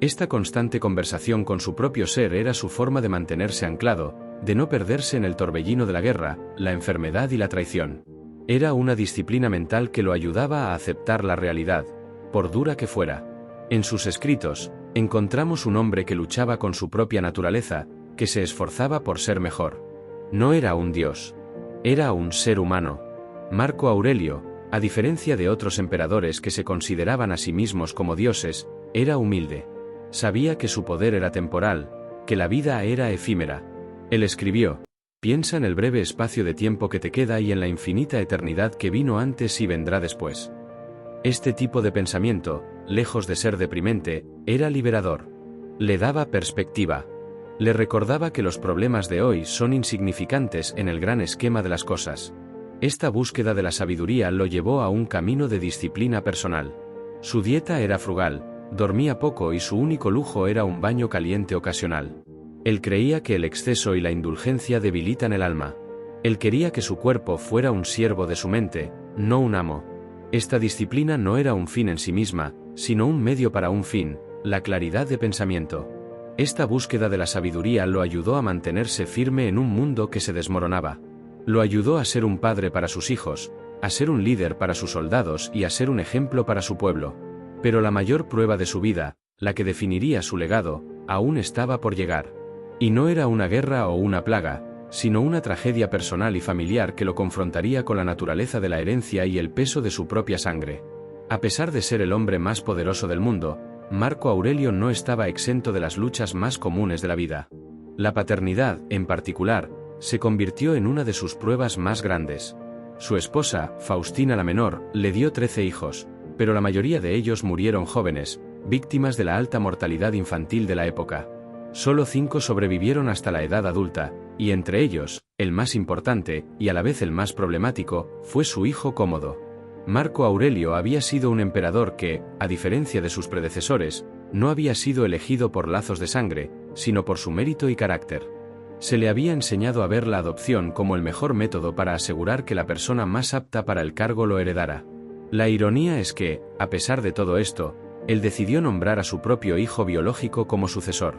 [SPEAKER 1] Esta constante conversación con su propio ser era su forma de mantenerse anclado, de no perderse en el torbellino de la guerra, la enfermedad y la traición. Era una disciplina mental que lo ayudaba a aceptar la realidad, por dura que fuera. En sus escritos, encontramos un hombre que luchaba con su propia naturaleza, que se esforzaba por ser mejor. No era un dios. Era un ser humano. Marco Aurelio, a diferencia de otros emperadores que se consideraban a sí mismos como dioses, era humilde. Sabía que su poder era temporal, que la vida era efímera. Él escribió: piensa en el breve espacio de tiempo que te queda y en la infinita eternidad que vino antes y vendrá después. Este tipo de pensamiento, lejos de ser deprimente, era liberador. Le daba perspectiva. Le recordaba que los problemas de hoy son insignificantes en el gran esquema de las cosas. Esta búsqueda de la sabiduría lo llevó a un camino de disciplina personal. Su dieta era frugal, dormía poco y su único lujo era un baño caliente ocasional. Él creía que el exceso y la indulgencia debilitan el alma. Él quería que su cuerpo fuera un siervo de su mente, no un amo. Esta disciplina no era un fin en sí misma, sino un medio para un fin: la claridad de pensamiento. Esta búsqueda de la sabiduría lo ayudó a mantenerse firme en un mundo que se desmoronaba. Lo ayudó a ser un padre para sus hijos, a ser un líder para sus soldados y a ser un ejemplo para su pueblo. Pero la mayor prueba de su vida, la que definiría su legado, aún estaba por llegar. Y no era una guerra o una plaga, sino una tragedia personal y familiar que lo confrontaría con la naturaleza de la herencia y el peso de su propia sangre. A pesar de ser el hombre más poderoso del mundo, Marco Aurelio no estaba exento de las luchas más comunes de la vida. La paternidad, en particular, se convirtió en una de sus pruebas más grandes. Su esposa, Faustina la menor, le dio 13 hijos, pero la mayoría de ellos murieron jóvenes, víctimas de la alta mortalidad infantil de la época. Solo 5 sobrevivieron hasta la edad adulta, y entre ellos, el más importante, y a la vez el más problemático, fue su hijo Cómodo. Marco Aurelio había sido un emperador que, a diferencia de sus predecesores, no había sido elegido por lazos de sangre, sino por su mérito y carácter. Se le había enseñado a ver la adopción como el mejor método para asegurar que la persona más apta para el cargo lo heredara. La ironía es que, a pesar de todo esto, él decidió nombrar a su propio hijo biológico como sucesor.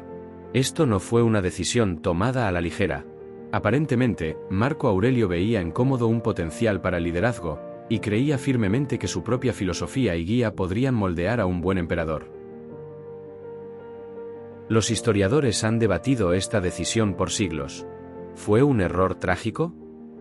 [SPEAKER 1] Esto no fue una decisión tomada a la ligera. Aparentemente, Marco Aurelio veía en Cómodo un potencial para el liderazgo, y creía firmemente que su propia filosofía y guía podrían moldear a un buen emperador. Los historiadores han debatido esta decisión por siglos. ¿Fue un error trágico?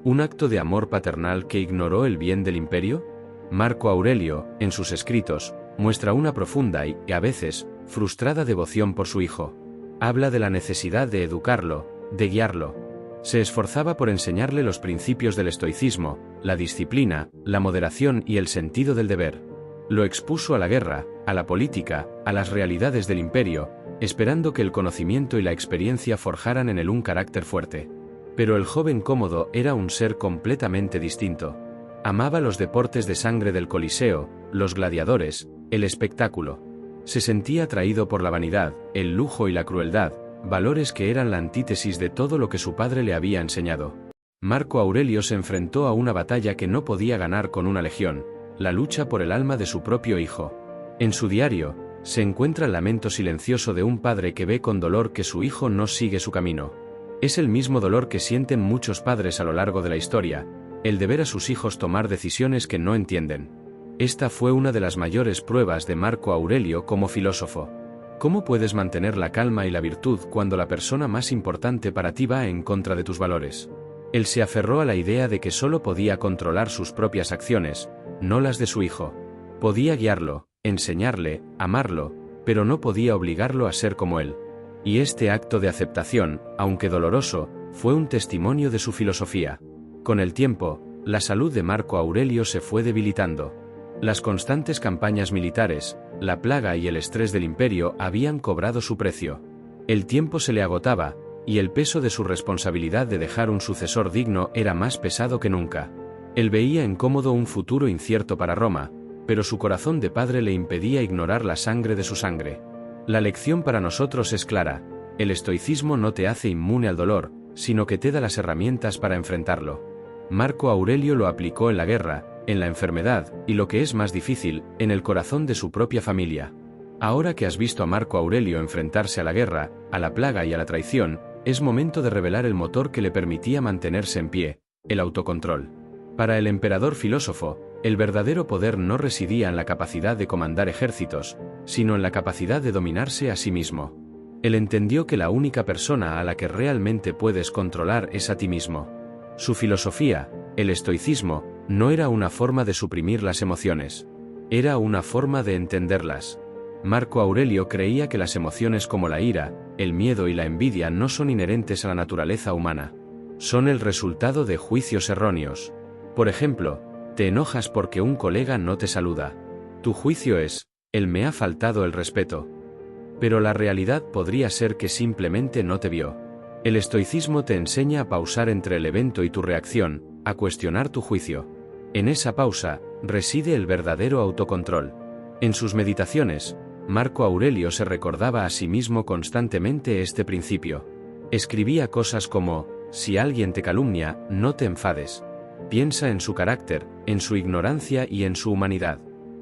[SPEAKER 1] ¿Un acto de amor paternal que ignoró el bien del imperio? Marco Aurelio, en sus escritos, muestra una profunda y, a veces, frustrada devoción por su hijo. Habla de la necesidad de educarlo, de guiarlo. Se esforzaba por enseñarle los principios del estoicismo, la disciplina, la moderación y el sentido del deber. Lo expuso a la guerra, a la política, a las realidades del imperio, esperando que el conocimiento y la experiencia forjaran en él un carácter fuerte. Pero el joven Cómodo era un ser completamente distinto. Amaba los deportes de sangre del Coliseo, los gladiadores, el espectáculo. Se sentía atraído por la vanidad, el lujo y la crueldad, valores que eran la antítesis de todo lo que su padre le había enseñado. Marco Aurelio se enfrentó a una batalla que no podía ganar con una legión, la lucha por el alma de su propio hijo. En su diario, se encuentra el lamento silencioso de un padre que ve con dolor que su hijo no sigue su camino. Es el mismo dolor que sienten muchos padres a lo largo de la historia, el de ver a sus hijos tomar decisiones que no entienden. Esta fue una de las mayores pruebas de Marco Aurelio como filósofo. ¿Cómo puedes mantener la calma y la virtud cuando la persona más importante para ti va en contra de tus valores? Él se aferró a la idea de que solo podía controlar sus propias acciones, no las de su hijo. Podía guiarlo, enseñarle, amarlo, pero no podía obligarlo a ser como él. Y este acto de aceptación, aunque doloroso, fue un testimonio de su filosofía. Con el tiempo, la salud de Marco Aurelio se fue debilitando. Las constantes campañas militares, la plaga y el estrés del imperio habían cobrado su precio. El tiempo se le agotaba, y el peso de su responsabilidad de dejar un sucesor digno era más pesado que nunca. Él veía en Cómodo un futuro incierto para Roma, pero su corazón de padre le impedía ignorar la sangre de su sangre. La lección para nosotros es clara: el estoicismo no te hace inmune al dolor, sino que te da las herramientas para enfrentarlo. Marco Aurelio lo aplicó en la guerra, en la enfermedad, y lo que es más difícil, en el corazón de su propia familia. Ahora que has visto a Marco Aurelio enfrentarse a la guerra, a la plaga y a la traición, es momento de revelar el motor que le permitía mantenerse en pie, el autocontrol. Para el emperador filósofo, el verdadero poder no residía en la capacidad de comandar ejércitos, sino en la capacidad de dominarse a sí mismo. Él entendió que la única persona a la que realmente puedes controlar es a ti mismo. Su filosofía, el estoicismo, no era una forma de suprimir las emociones. Era una forma de entenderlas. Marco Aurelio creía que las emociones como la ira, el miedo y la envidia no son inherentes a la naturaleza humana. Son el resultado de juicios erróneos. Por ejemplo, te enojas porque un colega no te saluda. Tu juicio es: él me ha faltado el respeto. Pero la realidad podría ser que simplemente no te vio. El estoicismo te enseña a pausar entre el evento y tu reacción, a cuestionar tu juicio. En esa pausa, reside el verdadero autocontrol. En sus meditaciones, Marco Aurelio se recordaba a sí mismo constantemente este principio. Escribía cosas como: si alguien te calumnia, no te enfades. Piensa en su carácter, en su ignorancia y en su humanidad.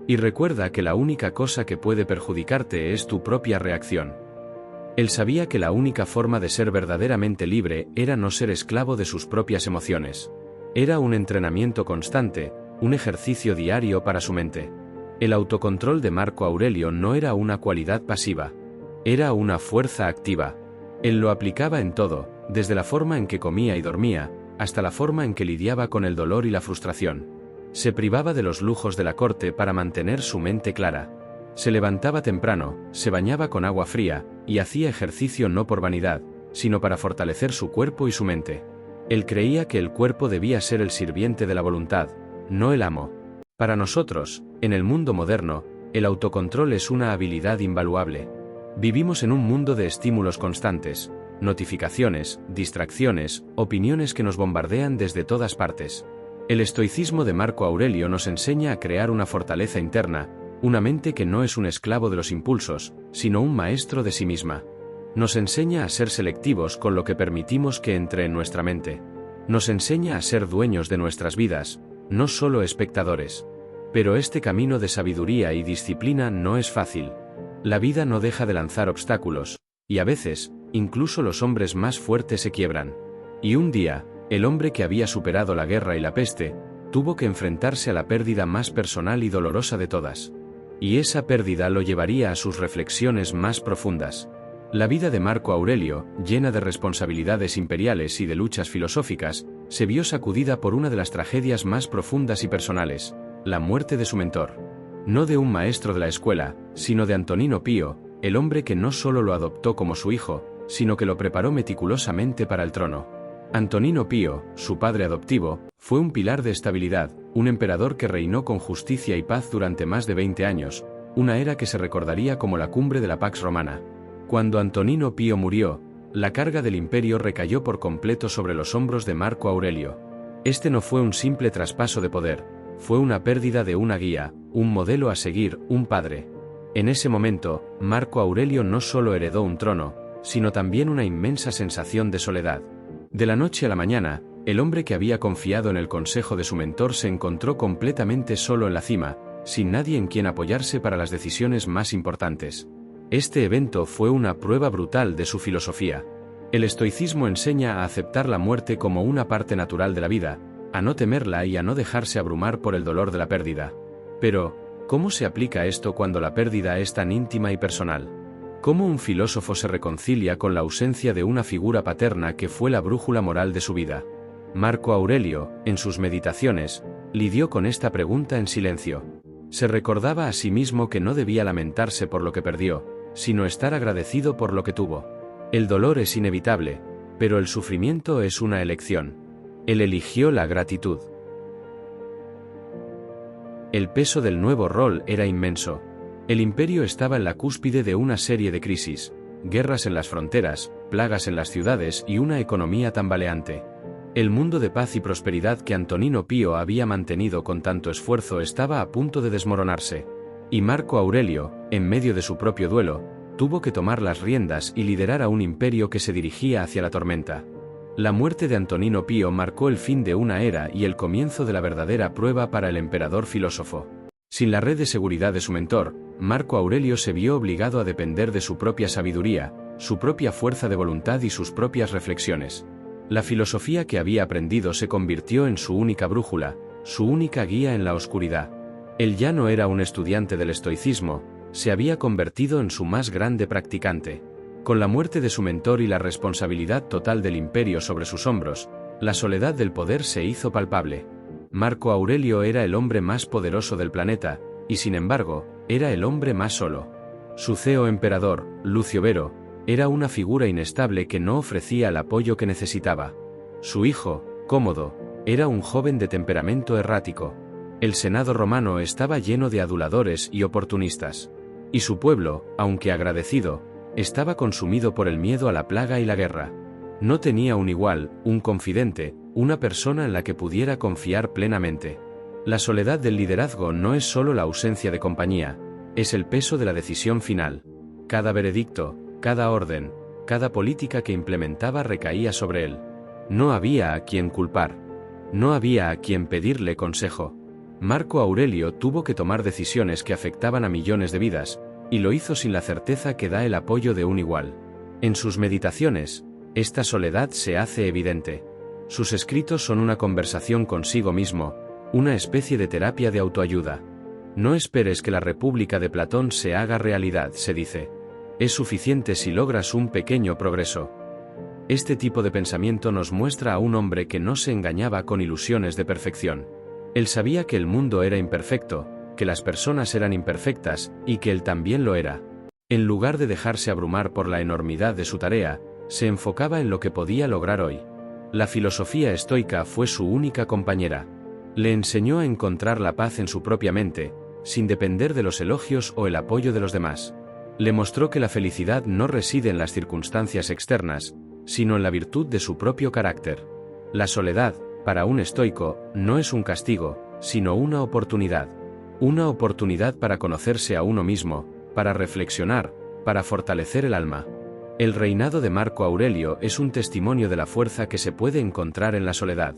[SPEAKER 1] Y recuerda que la única cosa que puede perjudicarte es tu propia reacción. Él sabía que la única forma de ser verdaderamente libre era no ser esclavo de sus propias emociones. Era un entrenamiento constante, un ejercicio diario para su mente. El autocontrol de Marco Aurelio no era una cualidad pasiva. Era una fuerza activa. Él lo aplicaba en todo, desde la forma en que comía y dormía, hasta la forma en que lidiaba con el dolor y la frustración. Se privaba de los lujos de la corte para mantener su mente clara. Se levantaba temprano, se bañaba con agua fría, y hacía ejercicio no por vanidad, sino para fortalecer su cuerpo y su mente. Él creía que el cuerpo debía ser el sirviente de la voluntad, no el amo. Para nosotros, en el mundo moderno, el autocontrol es una habilidad invaluable. Vivimos en un mundo de estímulos constantes, notificaciones, distracciones, opiniones que nos bombardean desde todas partes. El estoicismo de Marco Aurelio nos enseña a crear una fortaleza interna, una mente que no es un esclavo de los impulsos, sino un maestro de sí misma. Nos enseña a ser selectivos con lo que permitimos que entre en nuestra mente. Nos enseña a ser dueños de nuestras vidas, no solo espectadores. Pero este camino de sabiduría y disciplina no es fácil. La vida no deja de lanzar obstáculos, y a veces, incluso los hombres más fuertes se quiebran. Y un día, el hombre que había superado la guerra y la peste, tuvo que enfrentarse a la pérdida más personal y dolorosa de todas. Y esa pérdida lo llevaría a sus reflexiones más profundas. La vida de Marco Aurelio, llena de responsabilidades imperiales y de luchas filosóficas, se vio sacudida por una de las tragedias más profundas y personales, la muerte de su mentor. No de un maestro de la escuela, sino de Antonino Pío, el hombre que no solo lo adoptó como su hijo, sino que lo preparó meticulosamente para el trono. Antonino Pío, su padre adoptivo, fue un pilar de estabilidad, un emperador que reinó con justicia y paz durante más de 20 años, una era que se recordaría como la cumbre de la Pax Romana. Cuando Antonino Pío murió, la carga del imperio recayó por completo sobre los hombros de Marco Aurelio. Este no fue un simple traspaso de poder, fue una pérdida de una guía, un modelo a seguir, un padre. En ese momento, Marco Aurelio no solo heredó un trono, sino también una inmensa sensación de soledad. De la noche a la mañana, el hombre que había confiado en el consejo de su mentor se encontró completamente solo en la cima, sin nadie en quien apoyarse para las decisiones más importantes. Este evento fue una prueba brutal de su filosofía. El estoicismo enseña a aceptar la muerte como una parte natural de la vida, a no temerla y a no dejarse abrumar por el dolor de la pérdida. Pero, ¿cómo se aplica esto cuando la pérdida es tan íntima y personal? ¿Cómo un filósofo se reconcilia con la ausencia de una figura paterna que fue la brújula moral de su vida? Marco Aurelio, en sus meditaciones, lidió con esta pregunta en silencio. Se recordaba a sí mismo que no debía lamentarse por lo que perdió, sino estar agradecido por lo que tuvo. El dolor es inevitable, pero el sufrimiento es una elección. Él eligió la gratitud. El peso del nuevo rol era inmenso. El imperio estaba en la cúspide de una serie de crisis, guerras en las fronteras, plagas en las ciudades y una economía tambaleante. El mundo de paz y prosperidad que Antonino Pío había mantenido con tanto esfuerzo estaba a punto de desmoronarse. Y Marco Aurelio, en medio de su propio duelo, tuvo que tomar las riendas y liderar a un imperio que se dirigía hacia la tormenta. La muerte de Antonino Pío marcó el fin de una era y el comienzo de la verdadera prueba para el emperador filósofo. Sin la red de seguridad de su mentor, Marco Aurelio se vio obligado a depender de su propia sabiduría, su propia fuerza de voluntad y sus propias reflexiones. La filosofía que había aprendido se convirtió en su única brújula, su única guía en la oscuridad. Él ya no era un estudiante del estoicismo, se había convertido en su más grande practicante. Con la muerte de su mentor y la responsabilidad total del imperio sobre sus hombros, la soledad del poder se hizo palpable. Marco Aurelio era el hombre más poderoso del planeta, y sin embargo, era el hombre más solo. Su CEO emperador, Lucio Vero, era una figura inestable que no ofrecía el apoyo que necesitaba. Su hijo, Cómodo, era un joven de temperamento errático. El Senado romano estaba lleno de aduladores y oportunistas. Y su pueblo, aunque agradecido, estaba consumido por el miedo a la plaga y la guerra. No tenía un igual, un confidente, una persona en la que pudiera confiar plenamente. La soledad del liderazgo no es solo la ausencia de compañía, es el peso de la decisión final. Cada veredicto, cada orden, cada política que implementaba recaía sobre él. No había a quien culpar. No había a quien pedirle consejo. Marco Aurelio tuvo que tomar decisiones que afectaban a millones de vidas, y lo hizo sin la certeza que da el apoyo de un igual. En sus meditaciones, esta soledad se hace evidente. Sus escritos son una conversación consigo mismo, una especie de terapia de autoayuda. No esperes que la República de Platón se haga realidad, se dice. Es suficiente si logras un pequeño progreso. Este tipo de pensamiento nos muestra a un hombre que no se engañaba con ilusiones de perfección. Él sabía que el mundo era imperfecto, que las personas eran imperfectas, y que él también lo era. En lugar de dejarse abrumar por la enormidad de su tarea, se enfocaba en lo que podía lograr hoy. La filosofía estoica fue su única compañera. Le enseñó a encontrar la paz en su propia mente, sin depender de los elogios o el apoyo de los demás. Le mostró que la felicidad no reside en las circunstancias externas, sino en la virtud de su propio carácter. La soledad, para un estoico, no es un castigo, sino una oportunidad. Una oportunidad para conocerse a uno mismo, para reflexionar, para fortalecer el alma. El reinado de Marco Aurelio es un testimonio de la fuerza que se puede encontrar en la soledad.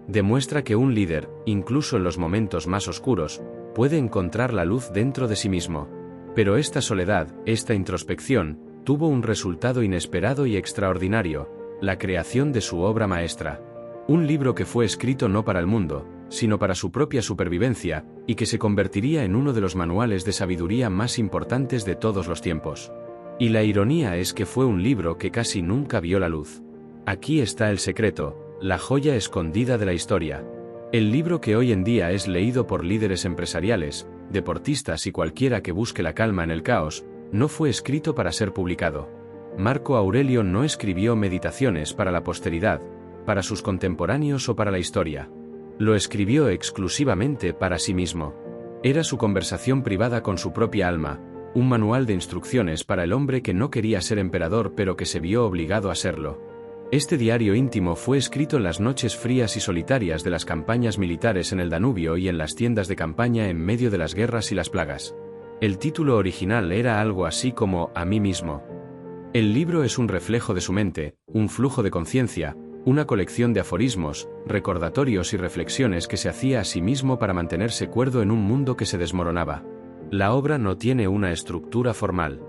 [SPEAKER 1] Demuestra que un líder, incluso en los momentos más oscuros, puede encontrar la luz dentro de sí mismo. Pero esta soledad, esta introspección, tuvo un resultado inesperado y extraordinario: la creación de su obra maestra. Un libro que fue escrito no para el mundo, sino para su propia supervivencia, y que se convertiría en uno de los manuales de sabiduría más importantes de todos los tiempos. Y la ironía es que fue un libro que casi nunca vio la luz. Aquí está el secreto, la joya escondida de la historia. El libro que hoy en día es leído por líderes empresariales, deportistas y cualquiera que busque la calma en el caos, no fue escrito para ser publicado. Marco Aurelio no escribió meditaciones para la posteridad, para sus contemporáneos o para la historia. Lo escribió exclusivamente para sí mismo. Era su conversación privada con su propia alma, un manual de instrucciones para el hombre que no quería ser emperador pero que se vio obligado a serlo. Este diario íntimo fue escrito en las noches frías y solitarias de las campañas militares en el Danubio y en las tiendas de campaña en medio de las guerras y las plagas. El título original era algo así como «A mí mismo». El libro es un reflejo de su mente, un flujo de conciencia, una colección de aforismos, recordatorios y reflexiones que se hacía a sí mismo para mantenerse cuerdo en un mundo que se desmoronaba. La obra no tiene una estructura formal.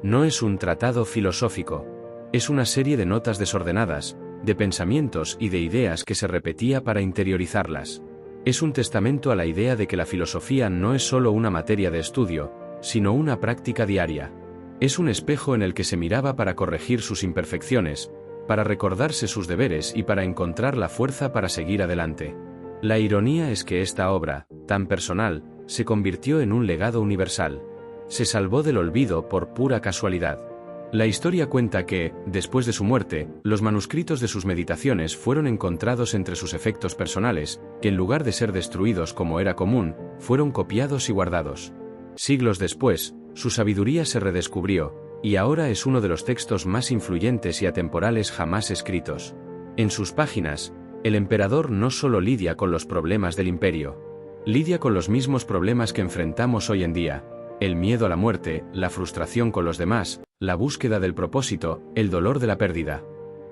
[SPEAKER 1] No es un tratado filosófico. Es una serie de notas desordenadas, de pensamientos y de ideas que se repetía para interiorizarlas. Es un testamento a la idea de que la filosofía no es solo una materia de estudio, sino una práctica diaria. Es un espejo en el que se miraba para corregir sus imperfecciones, para recordarse sus deberes y para encontrar la fuerza para seguir adelante. La ironía es que esta obra, tan personal, se convirtió en un legado universal. Se salvó del olvido por pura casualidad. La historia cuenta que, después de su muerte, los manuscritos de sus meditaciones fueron encontrados entre sus efectos personales, que en lugar de ser destruidos como era común, fueron copiados y guardados. Siglos después, su sabiduría se redescubrió, y ahora es uno de los textos más influyentes y atemporales jamás escritos. En sus páginas, el emperador no solo lidia con los problemas del imperio, lidia con los mismos problemas que enfrentamos hoy en día: el miedo a la muerte, la frustración con los demás, la búsqueda del propósito, el dolor de la pérdida.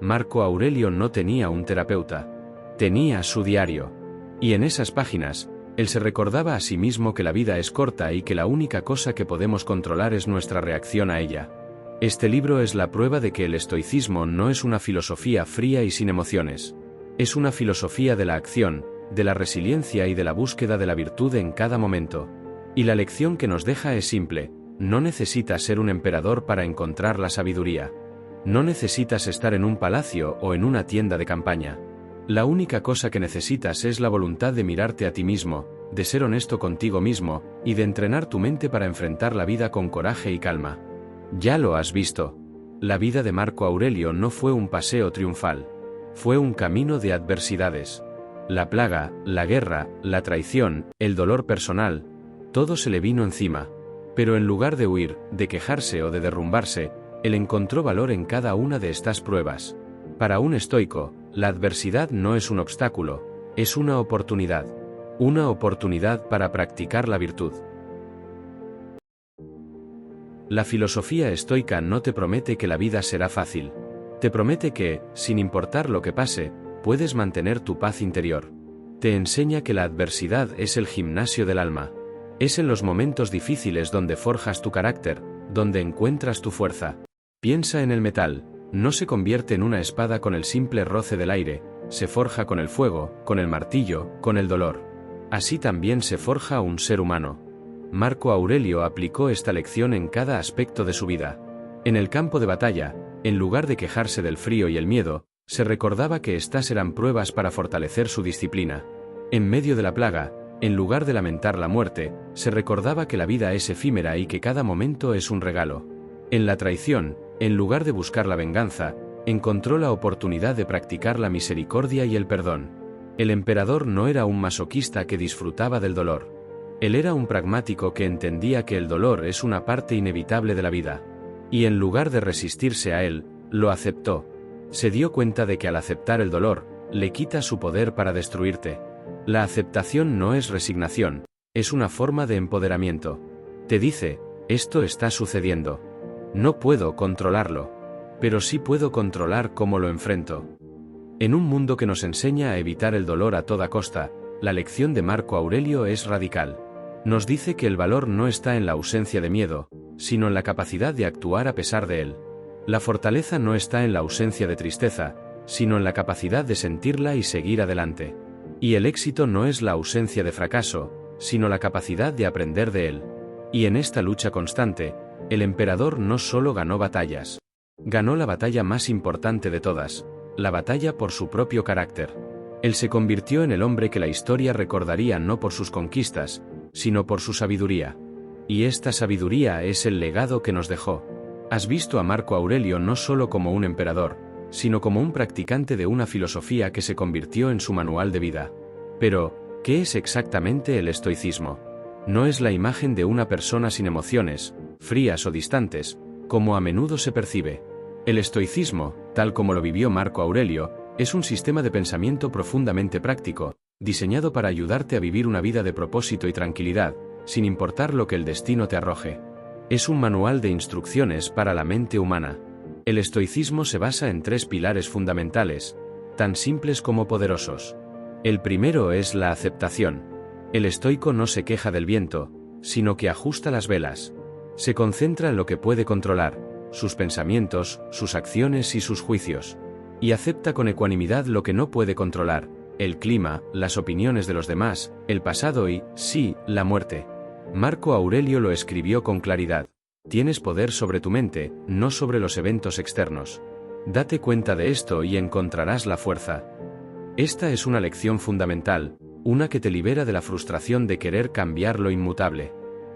[SPEAKER 1] Marco Aurelio no tenía un terapeuta. Tenía su diario. Y en esas páginas, él se recordaba a sí mismo que la vida es corta y que la única cosa que podemos controlar es nuestra reacción a ella. Este libro es la prueba de que el estoicismo no es una filosofía fría y sin emociones. Es una filosofía de la acción, de la resiliencia y de la búsqueda de la virtud en cada momento. Y la lección que nos deja es simple: no necesitas ser un emperador para encontrar la sabiduría. No necesitas estar en un palacio o en una tienda de campaña. La única cosa que necesitas es la voluntad de mirarte a ti mismo, de ser honesto contigo mismo, y de entrenar tu mente para enfrentar la vida con coraje y calma. Ya lo has visto. La vida de Marco Aurelio no fue un paseo triunfal. Fue un camino de adversidades. La plaga, la guerra, la traición, el dolor personal, todo se le vino encima. Pero en lugar de huir, de quejarse o de derrumbarse, él encontró valor en cada una de estas pruebas. Para un estoico, la adversidad no es un obstáculo, es una oportunidad. Una oportunidad para practicar la virtud. La filosofía estoica no te promete que la vida será fácil. Te promete que, sin importar lo que pase, puedes mantener tu paz interior. Te enseña que la adversidad es el gimnasio del alma. Es en los momentos difíciles donde forjas tu carácter, donde encuentras tu fuerza. Piensa en el metal, no se convierte en una espada con el simple roce del aire, se forja con el fuego, con el martillo, con el dolor. Así también se forja un ser humano. Marco Aurelio aplicó esta lección en cada aspecto de su vida. En el campo de batalla, en lugar de quejarse del frío y el miedo, se recordaba que estas eran pruebas para fortalecer su disciplina. En medio de la plaga, en lugar de lamentar la muerte, se recordaba que la vida es efímera y que cada momento es un regalo. En la traición, en lugar de buscar la venganza, encontró la oportunidad de practicar la misericordia y el perdón. El emperador no era un masoquista que disfrutaba del dolor. Él era un pragmático que entendía que el dolor es una parte inevitable de la vida. Y en lugar de resistirse a él, lo aceptó. Se dio cuenta de que al aceptar el dolor, le quita su poder para destruirte. La aceptación no es resignación, es una forma de empoderamiento. Te dice, esto está sucediendo. No puedo controlarlo, pero sí puedo controlar cómo lo enfrento. En un mundo que nos enseña a evitar el dolor a toda costa, la lección de Marco Aurelio es radical. Nos dice que el valor no está en la ausencia de miedo, sino en la capacidad de actuar a pesar de él. La fortaleza no está en la ausencia de tristeza, sino en la capacidad de sentirla y seguir adelante. Y el éxito no es la ausencia de fracaso, sino la capacidad de aprender de él. Y en esta lucha constante, el emperador no solo ganó batallas. Ganó la batalla más importante de todas, la batalla por su propio carácter. Él se convirtió en el hombre que la historia recordaría no por sus conquistas, sino por su sabiduría. Y esta sabiduría es el legado que nos dejó. Has visto a Marco Aurelio no solo como un emperador, sino como un practicante de una filosofía que se convirtió en su manual de vida. Pero, ¿qué es exactamente el estoicismo? No es la imagen de una persona sin emociones, frías o distantes, como a menudo se percibe. El estoicismo, tal como lo vivió Marco Aurelio, es un sistema de pensamiento profundamente práctico, diseñado para ayudarte a vivir una vida de propósito y tranquilidad, sin importar lo que el destino te arroje. Es un manual de instrucciones para la mente humana. El estoicismo se basa en 3 pilares fundamentales, tan simples como poderosos. El primero es la aceptación. El estoico no se queja del viento, sino que ajusta las velas. Se concentra en lo que puede controlar, sus pensamientos, sus acciones y sus juicios. Y acepta con ecuanimidad lo que no puede controlar, el clima, las opiniones de los demás, el pasado y, sí, la muerte. Marco Aurelio lo escribió con claridad. Tienes poder sobre tu mente, no sobre los eventos externos. Date cuenta de esto y encontrarás la fuerza. Esta es una lección fundamental, una que te libera de la frustración de querer cambiar lo inmutable.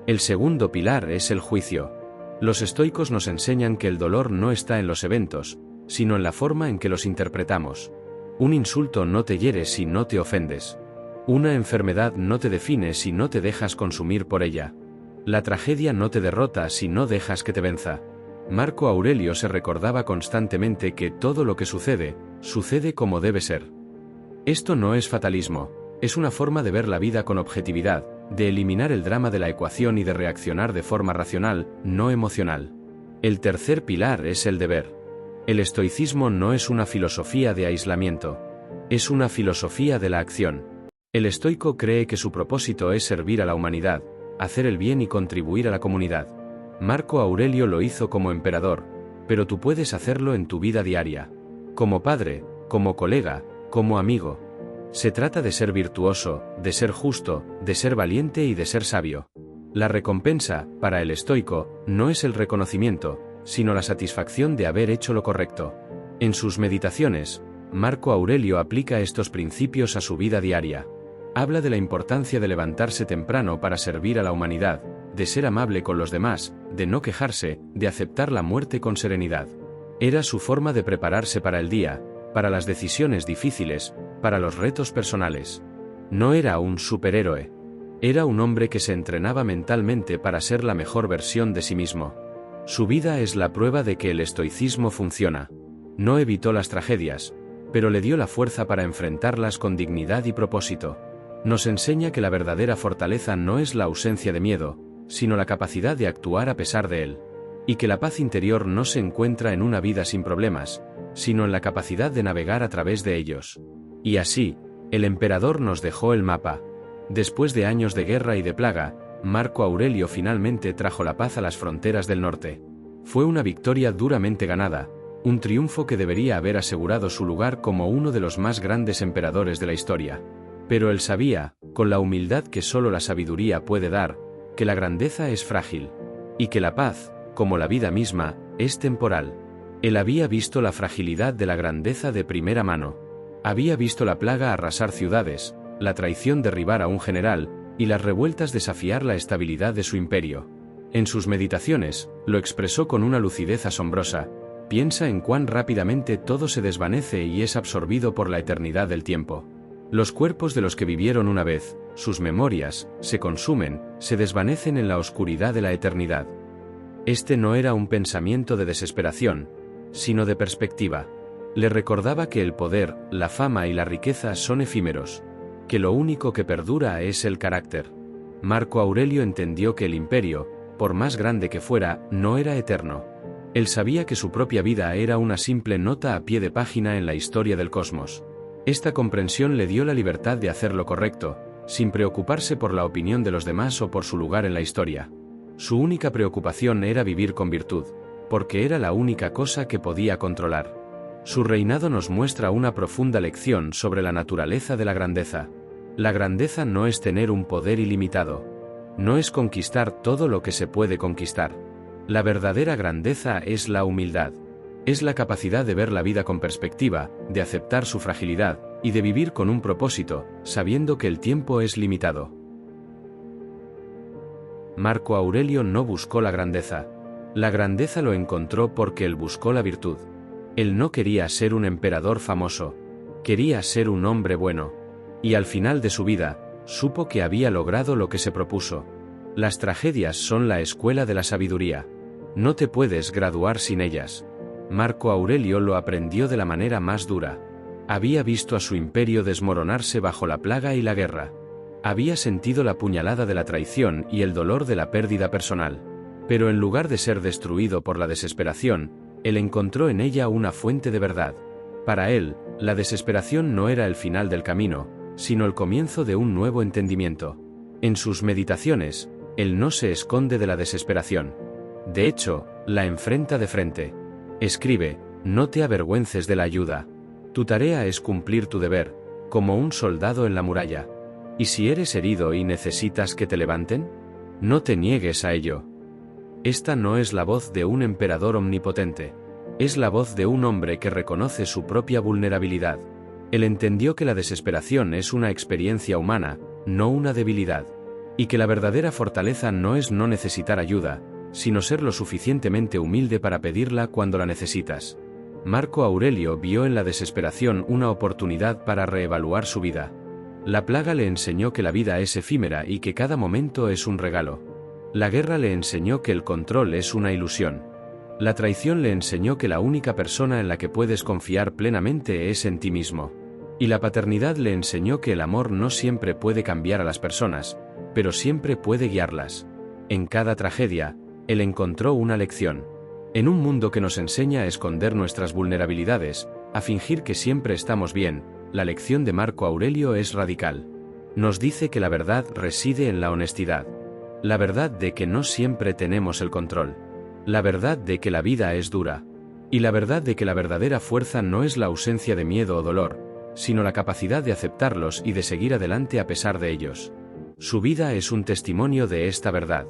[SPEAKER 1] El segundo pilar es el juicio. Los estoicos nos enseñan que el dolor no está en los eventos, sino en la forma en que los interpretamos. Un insulto no te hiere si no te ofendes. Una enfermedad no te define si no te dejas consumir por ella. La tragedia no te derrota si no dejas que te venza. Marco Aurelio se recordaba constantemente que todo lo que sucede, sucede como debe ser. Esto no es fatalismo, es una forma de ver la vida con objetividad, de eliminar el drama de la ecuación y de reaccionar de forma racional, no emocional. El tercer pilar es el deber. El estoicismo no es una filosofía de aislamiento, es una filosofía de la acción. El estoico cree que su propósito es servir a la humanidad, hacer el bien y contribuir a la comunidad. Marco Aurelio lo hizo como emperador, pero tú puedes hacerlo en tu vida diaria. Como padre, como colega, como amigo. Se trata de ser virtuoso, de ser justo, de ser valiente y de ser sabio. La recompensa, para el estoico, no es el reconocimiento, sino la satisfacción de haber hecho lo correcto. En sus meditaciones, Marco Aurelio aplica estos principios a su vida diaria. Habla de la importancia de levantarse temprano para servir a la humanidad, de ser amable con los demás, de no quejarse, de aceptar la muerte con serenidad. Era su forma de prepararse para el día, para las decisiones difíciles, para los retos personales. No era un superhéroe. Era un hombre que se entrenaba mentalmente para ser la mejor versión de sí mismo. Su vida es la prueba de que el estoicismo funciona. No evitó las tragedias, pero le dio la fuerza para enfrentarlas con dignidad y propósito. Nos enseña que la verdadera fortaleza no es la ausencia de miedo, sino la capacidad de actuar a pesar de él. Y que la paz interior no se encuentra en una vida sin problemas, sino en la capacidad de navegar a través de ellos. Y así, el emperador nos dejó el mapa. Después de años de guerra y de plaga, Marco Aurelio finalmente trajo la paz a las fronteras del norte. Fue una victoria duramente ganada, un triunfo que debería haber asegurado su lugar como uno de los más grandes emperadores de la historia. Pero él sabía, con la humildad que solo la sabiduría puede dar, que la grandeza es frágil, y que la paz, como la vida misma, es temporal. Él había visto la fragilidad de la grandeza de primera mano. Había visto la plaga arrasar ciudades, la traición derribar a un general, y las revueltas desafiar la estabilidad de su imperio. En sus meditaciones, lo expresó con una lucidez asombrosa. Piensa en cuán rápidamente todo se desvanece y es absorbido por la eternidad del tiempo. Los cuerpos de los que vivieron una vez, sus memorias, se consumen, se desvanecen en la oscuridad de la eternidad. Este no era un pensamiento de desesperación, sino de perspectiva. Le recordaba que el poder, la fama y la riqueza son efímeros, que lo único que perdura es el carácter. Marco Aurelio entendió que el imperio, por más grande que fuera, no era eterno. Él sabía que su propia vida era una simple nota a pie de página en la historia del cosmos. Esta comprensión le dio la libertad de hacer lo correcto, sin preocuparse por la opinión de los demás o por su lugar en la historia. Su única preocupación era vivir con virtud, porque era la única cosa que podía controlar. Su reinado nos muestra una profunda lección sobre la naturaleza de la grandeza. La grandeza no es tener un poder ilimitado. No es conquistar todo lo que se puede conquistar. La verdadera grandeza es la humildad. Es la capacidad de ver la vida con perspectiva, de aceptar su fragilidad, y de vivir con un propósito, sabiendo que el tiempo es limitado. Marco Aurelio no buscó la grandeza. La grandeza lo encontró porque él buscó la virtud. Él no quería ser un emperador famoso. Quería ser un hombre bueno. Y al final de su vida, supo que había logrado lo que se propuso. Las tragedias son la escuela de la sabiduría. No te puedes graduar sin ellas. Marco Aurelio lo aprendió de la manera más dura. Había visto a su imperio desmoronarse bajo la plaga y la guerra. Había sentido la puñalada de la traición y el dolor de la pérdida personal. Pero en lugar de ser destruido por la desesperación, él encontró en ella una fuente de verdad. Para él, la desesperación no era el final del camino, sino el comienzo de un nuevo entendimiento. En sus meditaciones, él no se esconde de la desesperación. De hecho, la enfrenta de frente. Escribe: no te avergüences de la ayuda. Tu tarea es cumplir tu deber, como un soldado en la muralla. Y si eres herido y necesitas que te levanten, no te niegues a ello. Esta no es la voz de un emperador omnipotente. Es la voz de un hombre que reconoce su propia vulnerabilidad. Él entendió que la desesperación es una experiencia humana, no una debilidad. Y que la verdadera fortaleza no es no necesitar ayuda, sino ser lo suficientemente humilde para pedirla cuando la necesitas. Marco Aurelio vio en la desesperación una oportunidad para reevaluar su vida. La plaga le enseñó que la vida es efímera y que cada momento es un regalo. La guerra le enseñó que el control es una ilusión. La traición le enseñó que la única persona en la que puedes confiar plenamente es en ti mismo. Y la paternidad le enseñó que el amor no siempre puede cambiar a las personas, pero siempre puede guiarlas. En cada tragedia, él encontró una lección. En un mundo que nos enseña a esconder nuestras vulnerabilidades, a fingir que siempre estamos bien, la lección de Marco Aurelio es radical. Nos dice que la verdad reside en la honestidad. La verdad de que no siempre tenemos el control. La verdad de que la vida es dura. Y la verdad de que la verdadera fuerza no es la ausencia de miedo o dolor, sino la capacidad de aceptarlos y de seguir adelante a pesar de ellos. Su vida es un testimonio de esta verdad.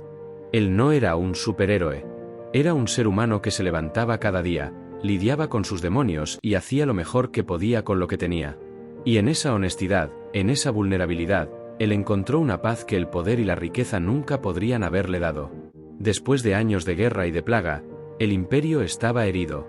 [SPEAKER 1] Él no era un superhéroe. Era un ser humano que se levantaba cada día, lidiaba con sus demonios y hacía lo mejor que podía con lo que tenía. Y en esa honestidad, en esa vulnerabilidad, él encontró una paz que el poder y la riqueza nunca podrían haberle dado. Después de años de guerra y de plaga, el imperio estaba herido.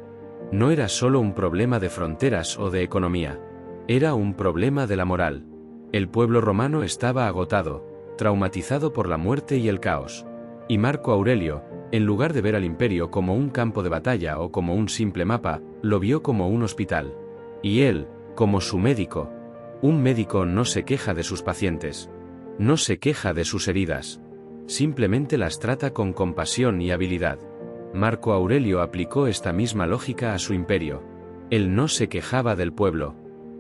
[SPEAKER 1] No era solo un problema de fronteras o de economía. Era un problema de la moral. El pueblo romano estaba agotado, traumatizado por la muerte y el caos. Y Marco Aurelio, en lugar de ver al imperio como un campo de batalla o como un simple mapa, lo vio como un hospital. Y él, como su médico. Un médico no se queja de sus pacientes. No se queja de sus heridas. Simplemente las trata con compasión y habilidad. Marco Aurelio aplicó esta misma lógica a su imperio. Él no se quejaba del pueblo.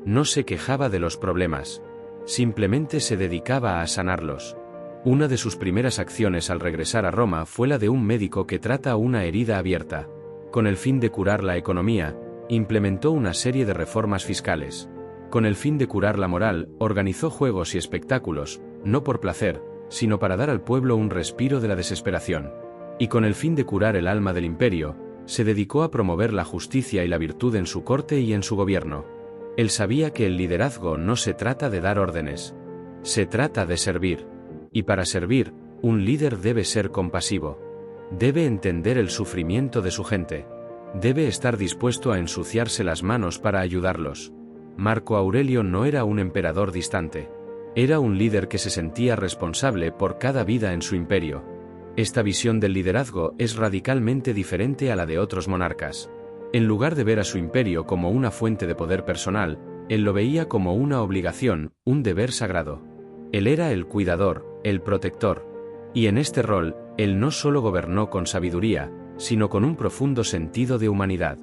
[SPEAKER 1] No se quejaba de los problemas. Simplemente se dedicaba a sanarlos. Una de sus primeras acciones al regresar a Roma fue la de un médico que trata una herida abierta. Con el fin de curar la economía, implementó una serie de reformas fiscales. Con el fin de curar la moral, organizó juegos y espectáculos, no por placer, sino para dar al pueblo un respiro de la desesperación. Y con el fin de curar el alma del imperio, se dedicó a promover la justicia y la virtud en su corte y en su gobierno. Él sabía que el liderazgo no se trata de dar órdenes. Se trata de servir. Y para servir, un líder debe ser compasivo. Debe entender el sufrimiento de su gente. Debe estar dispuesto a ensuciarse las manos para ayudarlos. Marco Aurelio no era un emperador distante. Era un líder que se sentía responsable por cada vida en su imperio. Esta visión del liderazgo es radicalmente diferente a la de otros monarcas. En lugar de ver a su imperio como una fuente de poder personal, él lo veía como una obligación, un deber sagrado. Él era el cuidador, el protector. Y en este rol, él no solo gobernó con sabiduría, sino con un profundo sentido de humanidad.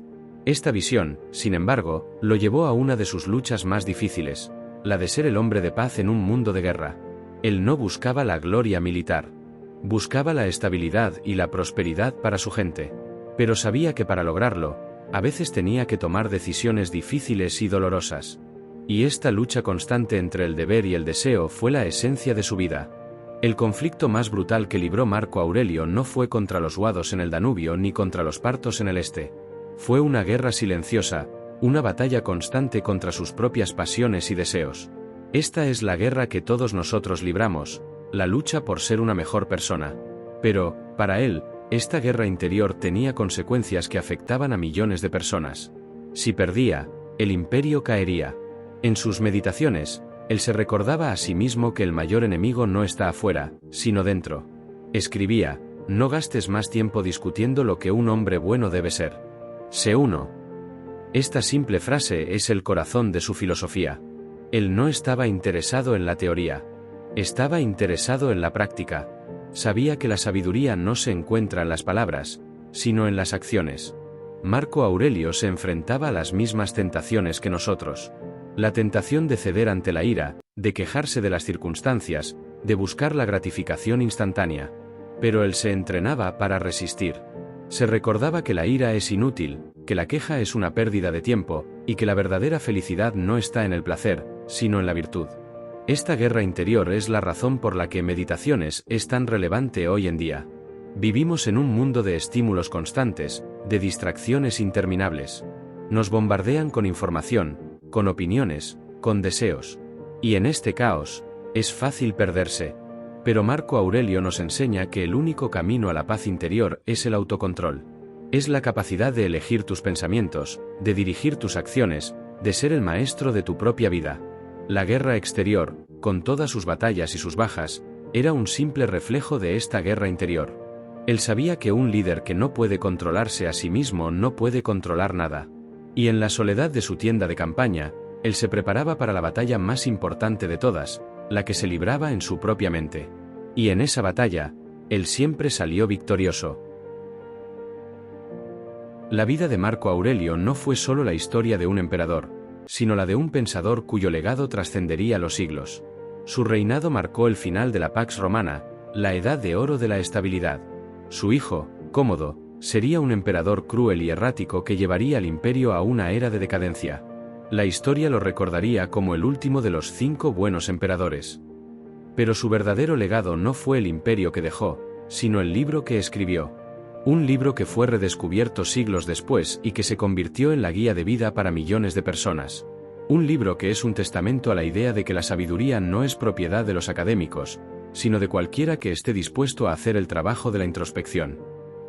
[SPEAKER 1] Esta visión, sin embargo, lo llevó a una de sus luchas más difíciles, la de ser el hombre de paz en un mundo de guerra. Él no buscaba la gloria militar. Buscaba la estabilidad y la prosperidad para su gente. Pero sabía que para lograrlo, a veces tenía que tomar decisiones difíciles y dolorosas. Y esta lucha constante entre el deber y el deseo fue la esencia de su vida. El conflicto más brutal que libró Marco Aurelio no fue contra los guados en el Danubio ni contra los partos en el este. Fue una guerra silenciosa, una batalla constante contra sus propias pasiones y deseos. Esta es la guerra que todos nosotros libramos, la lucha por ser una mejor persona. Pero, para él, esta guerra interior tenía consecuencias que afectaban a millones de personas. Si perdía, el imperio caería. En sus meditaciones, él se recordaba a sí mismo que el mayor enemigo no está afuera, sino dentro. Escribía: no gastes más tiempo discutiendo lo que un hombre bueno debe ser. Sé uno. Esta simple frase es el corazón de su filosofía. Él no estaba interesado en la teoría. Estaba interesado en la práctica. Sabía que la sabiduría no se encuentra en las palabras, sino en las acciones. Marco Aurelio se enfrentaba a las mismas tentaciones que nosotros. La tentación de ceder ante la ira, de quejarse de las circunstancias, de buscar la gratificación instantánea. Pero él se entrenaba para resistir. Se recordaba que la ira es inútil, que la queja es una pérdida de tiempo, y que la verdadera felicidad no está en el placer, sino en la virtud. Esta guerra interior es la razón por la que Meditaciones es tan relevante hoy en día. Vivimos en un mundo de estímulos constantes, de distracciones interminables. Nos bombardean con información, con opiniones, con deseos. Y en este caos, es fácil perderse. Pero Marco Aurelio nos enseña que el único camino a la paz interior es el autocontrol. Es la capacidad de elegir tus pensamientos, de dirigir tus acciones, de ser el maestro de tu propia vida. La guerra exterior, con todas sus batallas y sus bajas, era un simple reflejo de esta guerra interior. Él sabía que un líder que no puede controlarse a sí mismo no puede controlar nada. Y en la soledad de su tienda de campaña, él se preparaba para la batalla más importante de todas, la que se libraba en su propia mente. Y en esa batalla, él siempre salió victorioso. La vida de Marco Aurelio no fue solo la historia de un emperador, sino la de un pensador cuyo legado trascendería los siglos. Su reinado marcó el final de la Pax Romana, la edad de oro de la estabilidad. Su hijo, Cómodo, sería un emperador cruel y errático que llevaría al imperio a una era de decadencia. La historia lo recordaría como el último de los 5 buenos emperadores. Pero su verdadero legado no fue el imperio que dejó, sino el libro que escribió. Un libro que fue redescubierto siglos después y que se convirtió en la guía de vida para millones de personas. Un libro que es un testamento a la idea de que la sabiduría no es propiedad de los académicos, sino de cualquiera que esté dispuesto a hacer el trabajo de la introspección.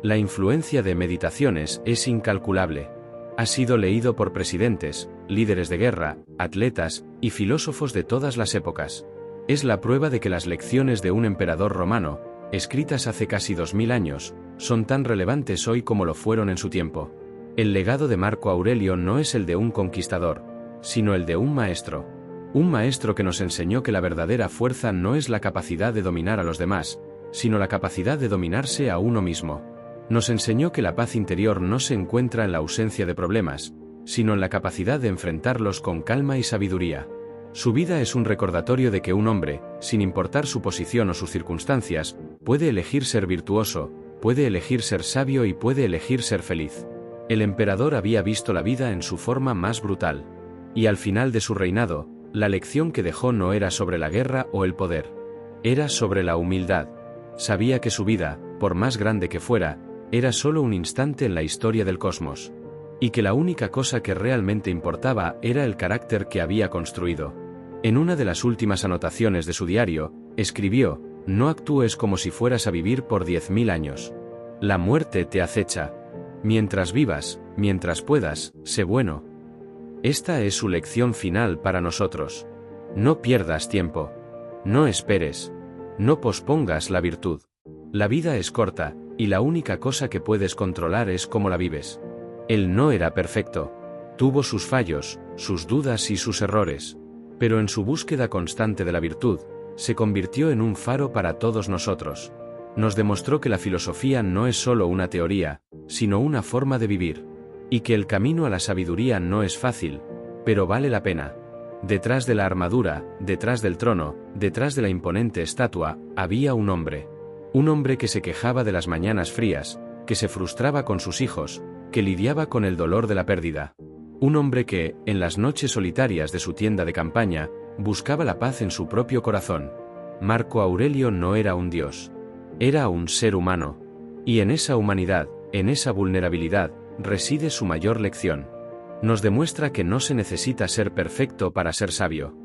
[SPEAKER 1] La influencia de Meditaciones es incalculable. Ha sido leído por presidentes, líderes de guerra, atletas y filósofos de todas las épocas. Es la prueba de que las lecciones de un emperador romano, escritas hace casi 2000 años, son tan relevantes hoy como lo fueron en su tiempo. El legado de Marco Aurelio no es el de un conquistador, sino el de un maestro. Un maestro que nos enseñó que la verdadera fuerza no es la capacidad de dominar a los demás, sino la capacidad de dominarse a uno mismo. Nos enseñó que la paz interior no se encuentra en la ausencia de problemas, sino en la capacidad de enfrentarlos con calma y sabiduría. Su vida es un recordatorio de que un hombre, sin importar su posición o sus circunstancias, puede elegir ser virtuoso, puede elegir ser sabio y puede elegir ser feliz. El emperador había visto la vida en su forma más brutal. Y al final de su reinado, la lección que dejó no era sobre la guerra o el poder. Era sobre la humildad. Sabía que su vida, por más grande que fuera, era solo un instante en la historia del cosmos. Y que la única cosa que realmente importaba era el carácter que había construido. En una de las últimas anotaciones de su diario, escribió: no actúes como si fueras a vivir por 10.000 años. La muerte te acecha. Mientras vivas, mientras puedas, sé bueno. Esta es su lección final para nosotros. No pierdas tiempo. No esperes. No pospongas la virtud. La vida es corta, y la única cosa que puedes controlar es cómo la vives. Él no era perfecto. Tuvo sus fallos, sus dudas y sus errores. Pero en su búsqueda constante de la virtud, se convirtió en un faro para todos nosotros. Nos demostró que la filosofía no es solo una teoría, sino una forma de vivir. Y que el camino a la sabiduría no es fácil, pero vale la pena. Detrás de la armadura, detrás del trono, detrás de la imponente estatua, había un hombre. Un hombre que se quejaba de las mañanas frías, que se frustraba con sus hijos, que lidiaba con el dolor de la pérdida. Un hombre que, en las noches solitarias de su tienda de campaña, buscaba la paz en su propio corazón. Marco Aurelio no era un dios. Era un ser humano. Y en esa humanidad, en esa vulnerabilidad, reside su mayor lección. Nos demuestra que no se necesita ser perfecto para ser sabio.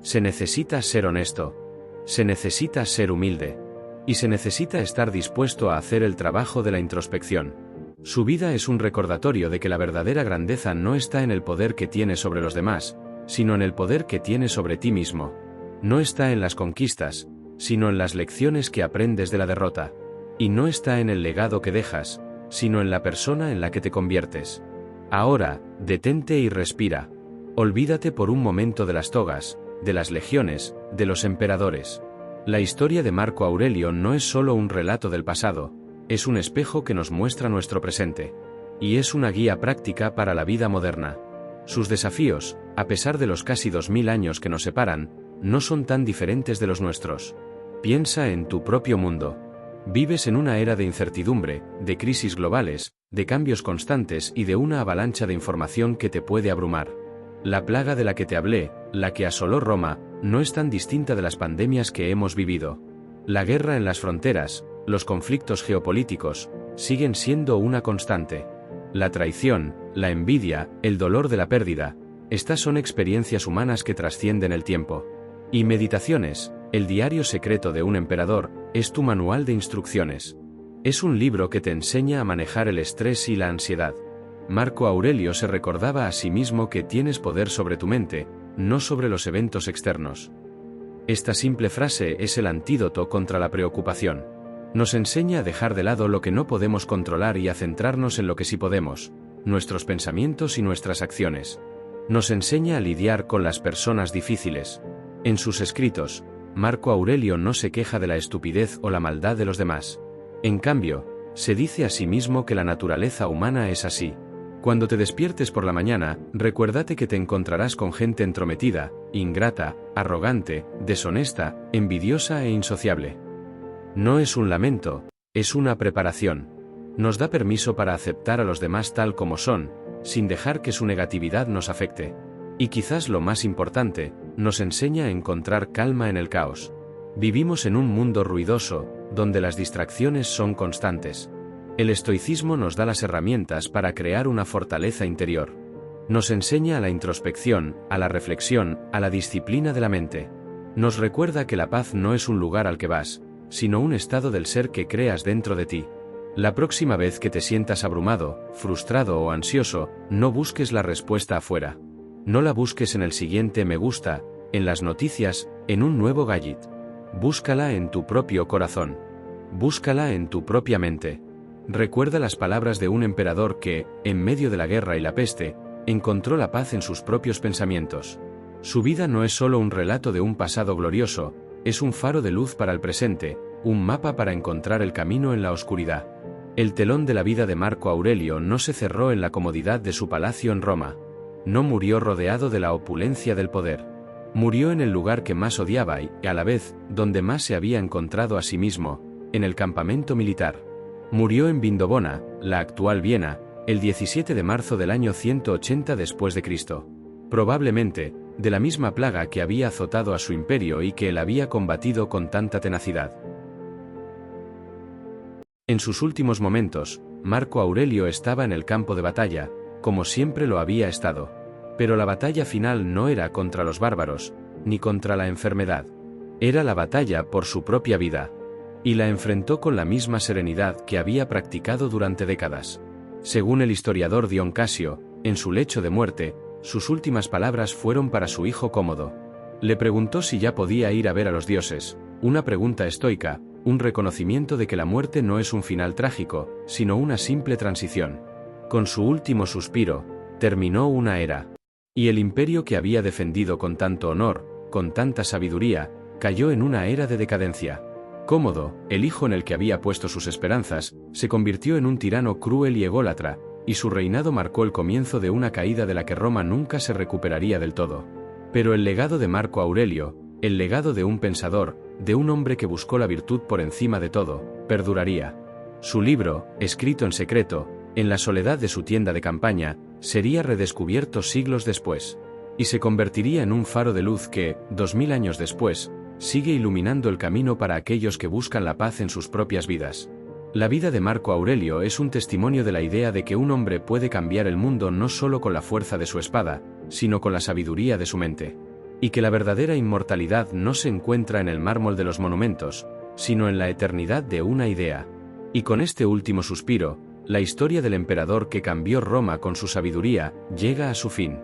[SPEAKER 1] Se necesita ser honesto. Se necesita ser humilde. Y se necesita estar dispuesto a hacer el trabajo de la introspección. Su vida es un recordatorio de que la verdadera grandeza no está en el poder que tienes sobre los demás, sino en el poder que tienes sobre ti mismo. No está en las conquistas, sino en las lecciones que aprendes de la derrota. Y no está en el legado que dejas, sino en la persona en la que te conviertes. Ahora, detente y respira. Olvídate por un momento de las togas, de las legiones, de los emperadores. La historia de Marco Aurelio no es solo un relato del pasado, es un espejo que nos muestra nuestro presente. Y es una guía práctica para la vida moderna. Sus desafíos, a pesar de los casi 2000 años que nos separan, no son tan diferentes de los nuestros. Piensa en tu propio mundo. Vives en una era de incertidumbre, de crisis globales, de cambios constantes y de una avalancha de información que te puede abrumar. La plaga de la que te hablé, la que asoló Roma, no es tan distinta de las pandemias que hemos vivido. La guerra en las fronteras, los conflictos geopolíticos, siguen siendo una constante. La traición, la envidia, el dolor de la pérdida, estas son experiencias humanas que trascienden el tiempo. Y Meditaciones, el diario secreto de un emperador, es tu manual de instrucciones. Es un libro que te enseña a manejar el estrés y la ansiedad. Marco Aurelio se recordaba a sí mismo que tienes poder sobre tu mente, no sobre los eventos externos. Esta simple frase es el antídoto contra la preocupación. Nos enseña a dejar de lado lo que no podemos controlar y a centrarnos en lo que sí podemos, nuestros pensamientos y nuestras acciones. Nos enseña a lidiar con las personas difíciles. En sus escritos, Marco Aurelio no se queja de la estupidez o la maldad de los demás. En cambio, se dice a sí mismo que la naturaleza humana es así. Cuando te despiertes por la mañana, recuérdate que te encontrarás con gente entrometida, ingrata, arrogante, deshonesta, envidiosa e insociable. No es un lamento, es una preparación. Nos da permiso para aceptar a los demás tal como son, sin dejar que su negatividad nos afecte. Y quizás lo más importante, nos enseña a encontrar calma en el caos. Vivimos en un mundo ruidoso, donde las distracciones son constantes. El estoicismo nos da las herramientas para crear una fortaleza interior. Nos enseña a la introspección, a la reflexión, a la disciplina de la mente. Nos recuerda que la paz no es un lugar al que vas, sino un estado del ser que creas dentro de ti. La próxima vez que te sientas abrumado, frustrado o ansioso, no busques la respuesta afuera. No la busques en el siguiente me gusta, en las noticias, en un nuevo gadget. Búscala en tu propio corazón. Búscala en tu propia mente. Recuerda las palabras de un emperador que, en medio de la guerra y la peste, encontró la paz en sus propios pensamientos. Su vida no es solo un relato de un pasado glorioso, es un faro de luz para el presente, un mapa para encontrar el camino en la oscuridad. El telón de la vida de Marco Aurelio no se cerró en la comodidad de su palacio en Roma. No murió rodeado de la opulencia del poder. Murió en el lugar que más odiaba y, a la vez, donde más se había encontrado a sí mismo, en el campamento militar. Murió en Vindobona, la actual Viena, el 17 de marzo del año 180 después de Cristo. Probablemente, de la misma plaga que había azotado a su imperio y que él había combatido con tanta tenacidad. En sus últimos momentos, Marco Aurelio estaba en el campo de batalla, como siempre lo había estado. Pero la batalla final no era contra los bárbaros, ni contra la enfermedad. Era la batalla por su propia vida. Y la enfrentó con la misma serenidad que había practicado durante décadas. Según el historiador Dion Casio, en su lecho de muerte, sus últimas palabras fueron para su hijo Cómodo. Le preguntó si ya podía ir a ver a los dioses, una pregunta estoica, un reconocimiento de que la muerte no es un final trágico, sino una simple transición. Con su último suspiro, terminó una era. Y el imperio que había defendido con tanto honor, con tanta sabiduría, cayó en una era de decadencia. Cómodo, el hijo en el que había puesto sus esperanzas, se convirtió en un tirano cruel y ególatra, y su reinado marcó el comienzo de una caída de la que Roma nunca se recuperaría del todo. Pero el legado de Marco Aurelio, el legado de un pensador, de un hombre que buscó la virtud por encima de todo, perduraría. Su libro, escrito en secreto, en la soledad de su tienda de campaña, sería redescubierto siglos después. Y se convertiría en un faro de luz que, 2000 años después, sigue iluminando el camino para aquellos que buscan la paz en sus propias vidas. La vida de Marco Aurelio es un testimonio de la idea de que un hombre puede cambiar el mundo no solo con la fuerza de su espada, sino con la sabiduría de su mente. Y que la verdadera inmortalidad no se encuentra en el mármol de los monumentos, sino en la eternidad de una idea. Y con este último suspiro, la historia del emperador que cambió Roma con su sabiduría llega a su fin.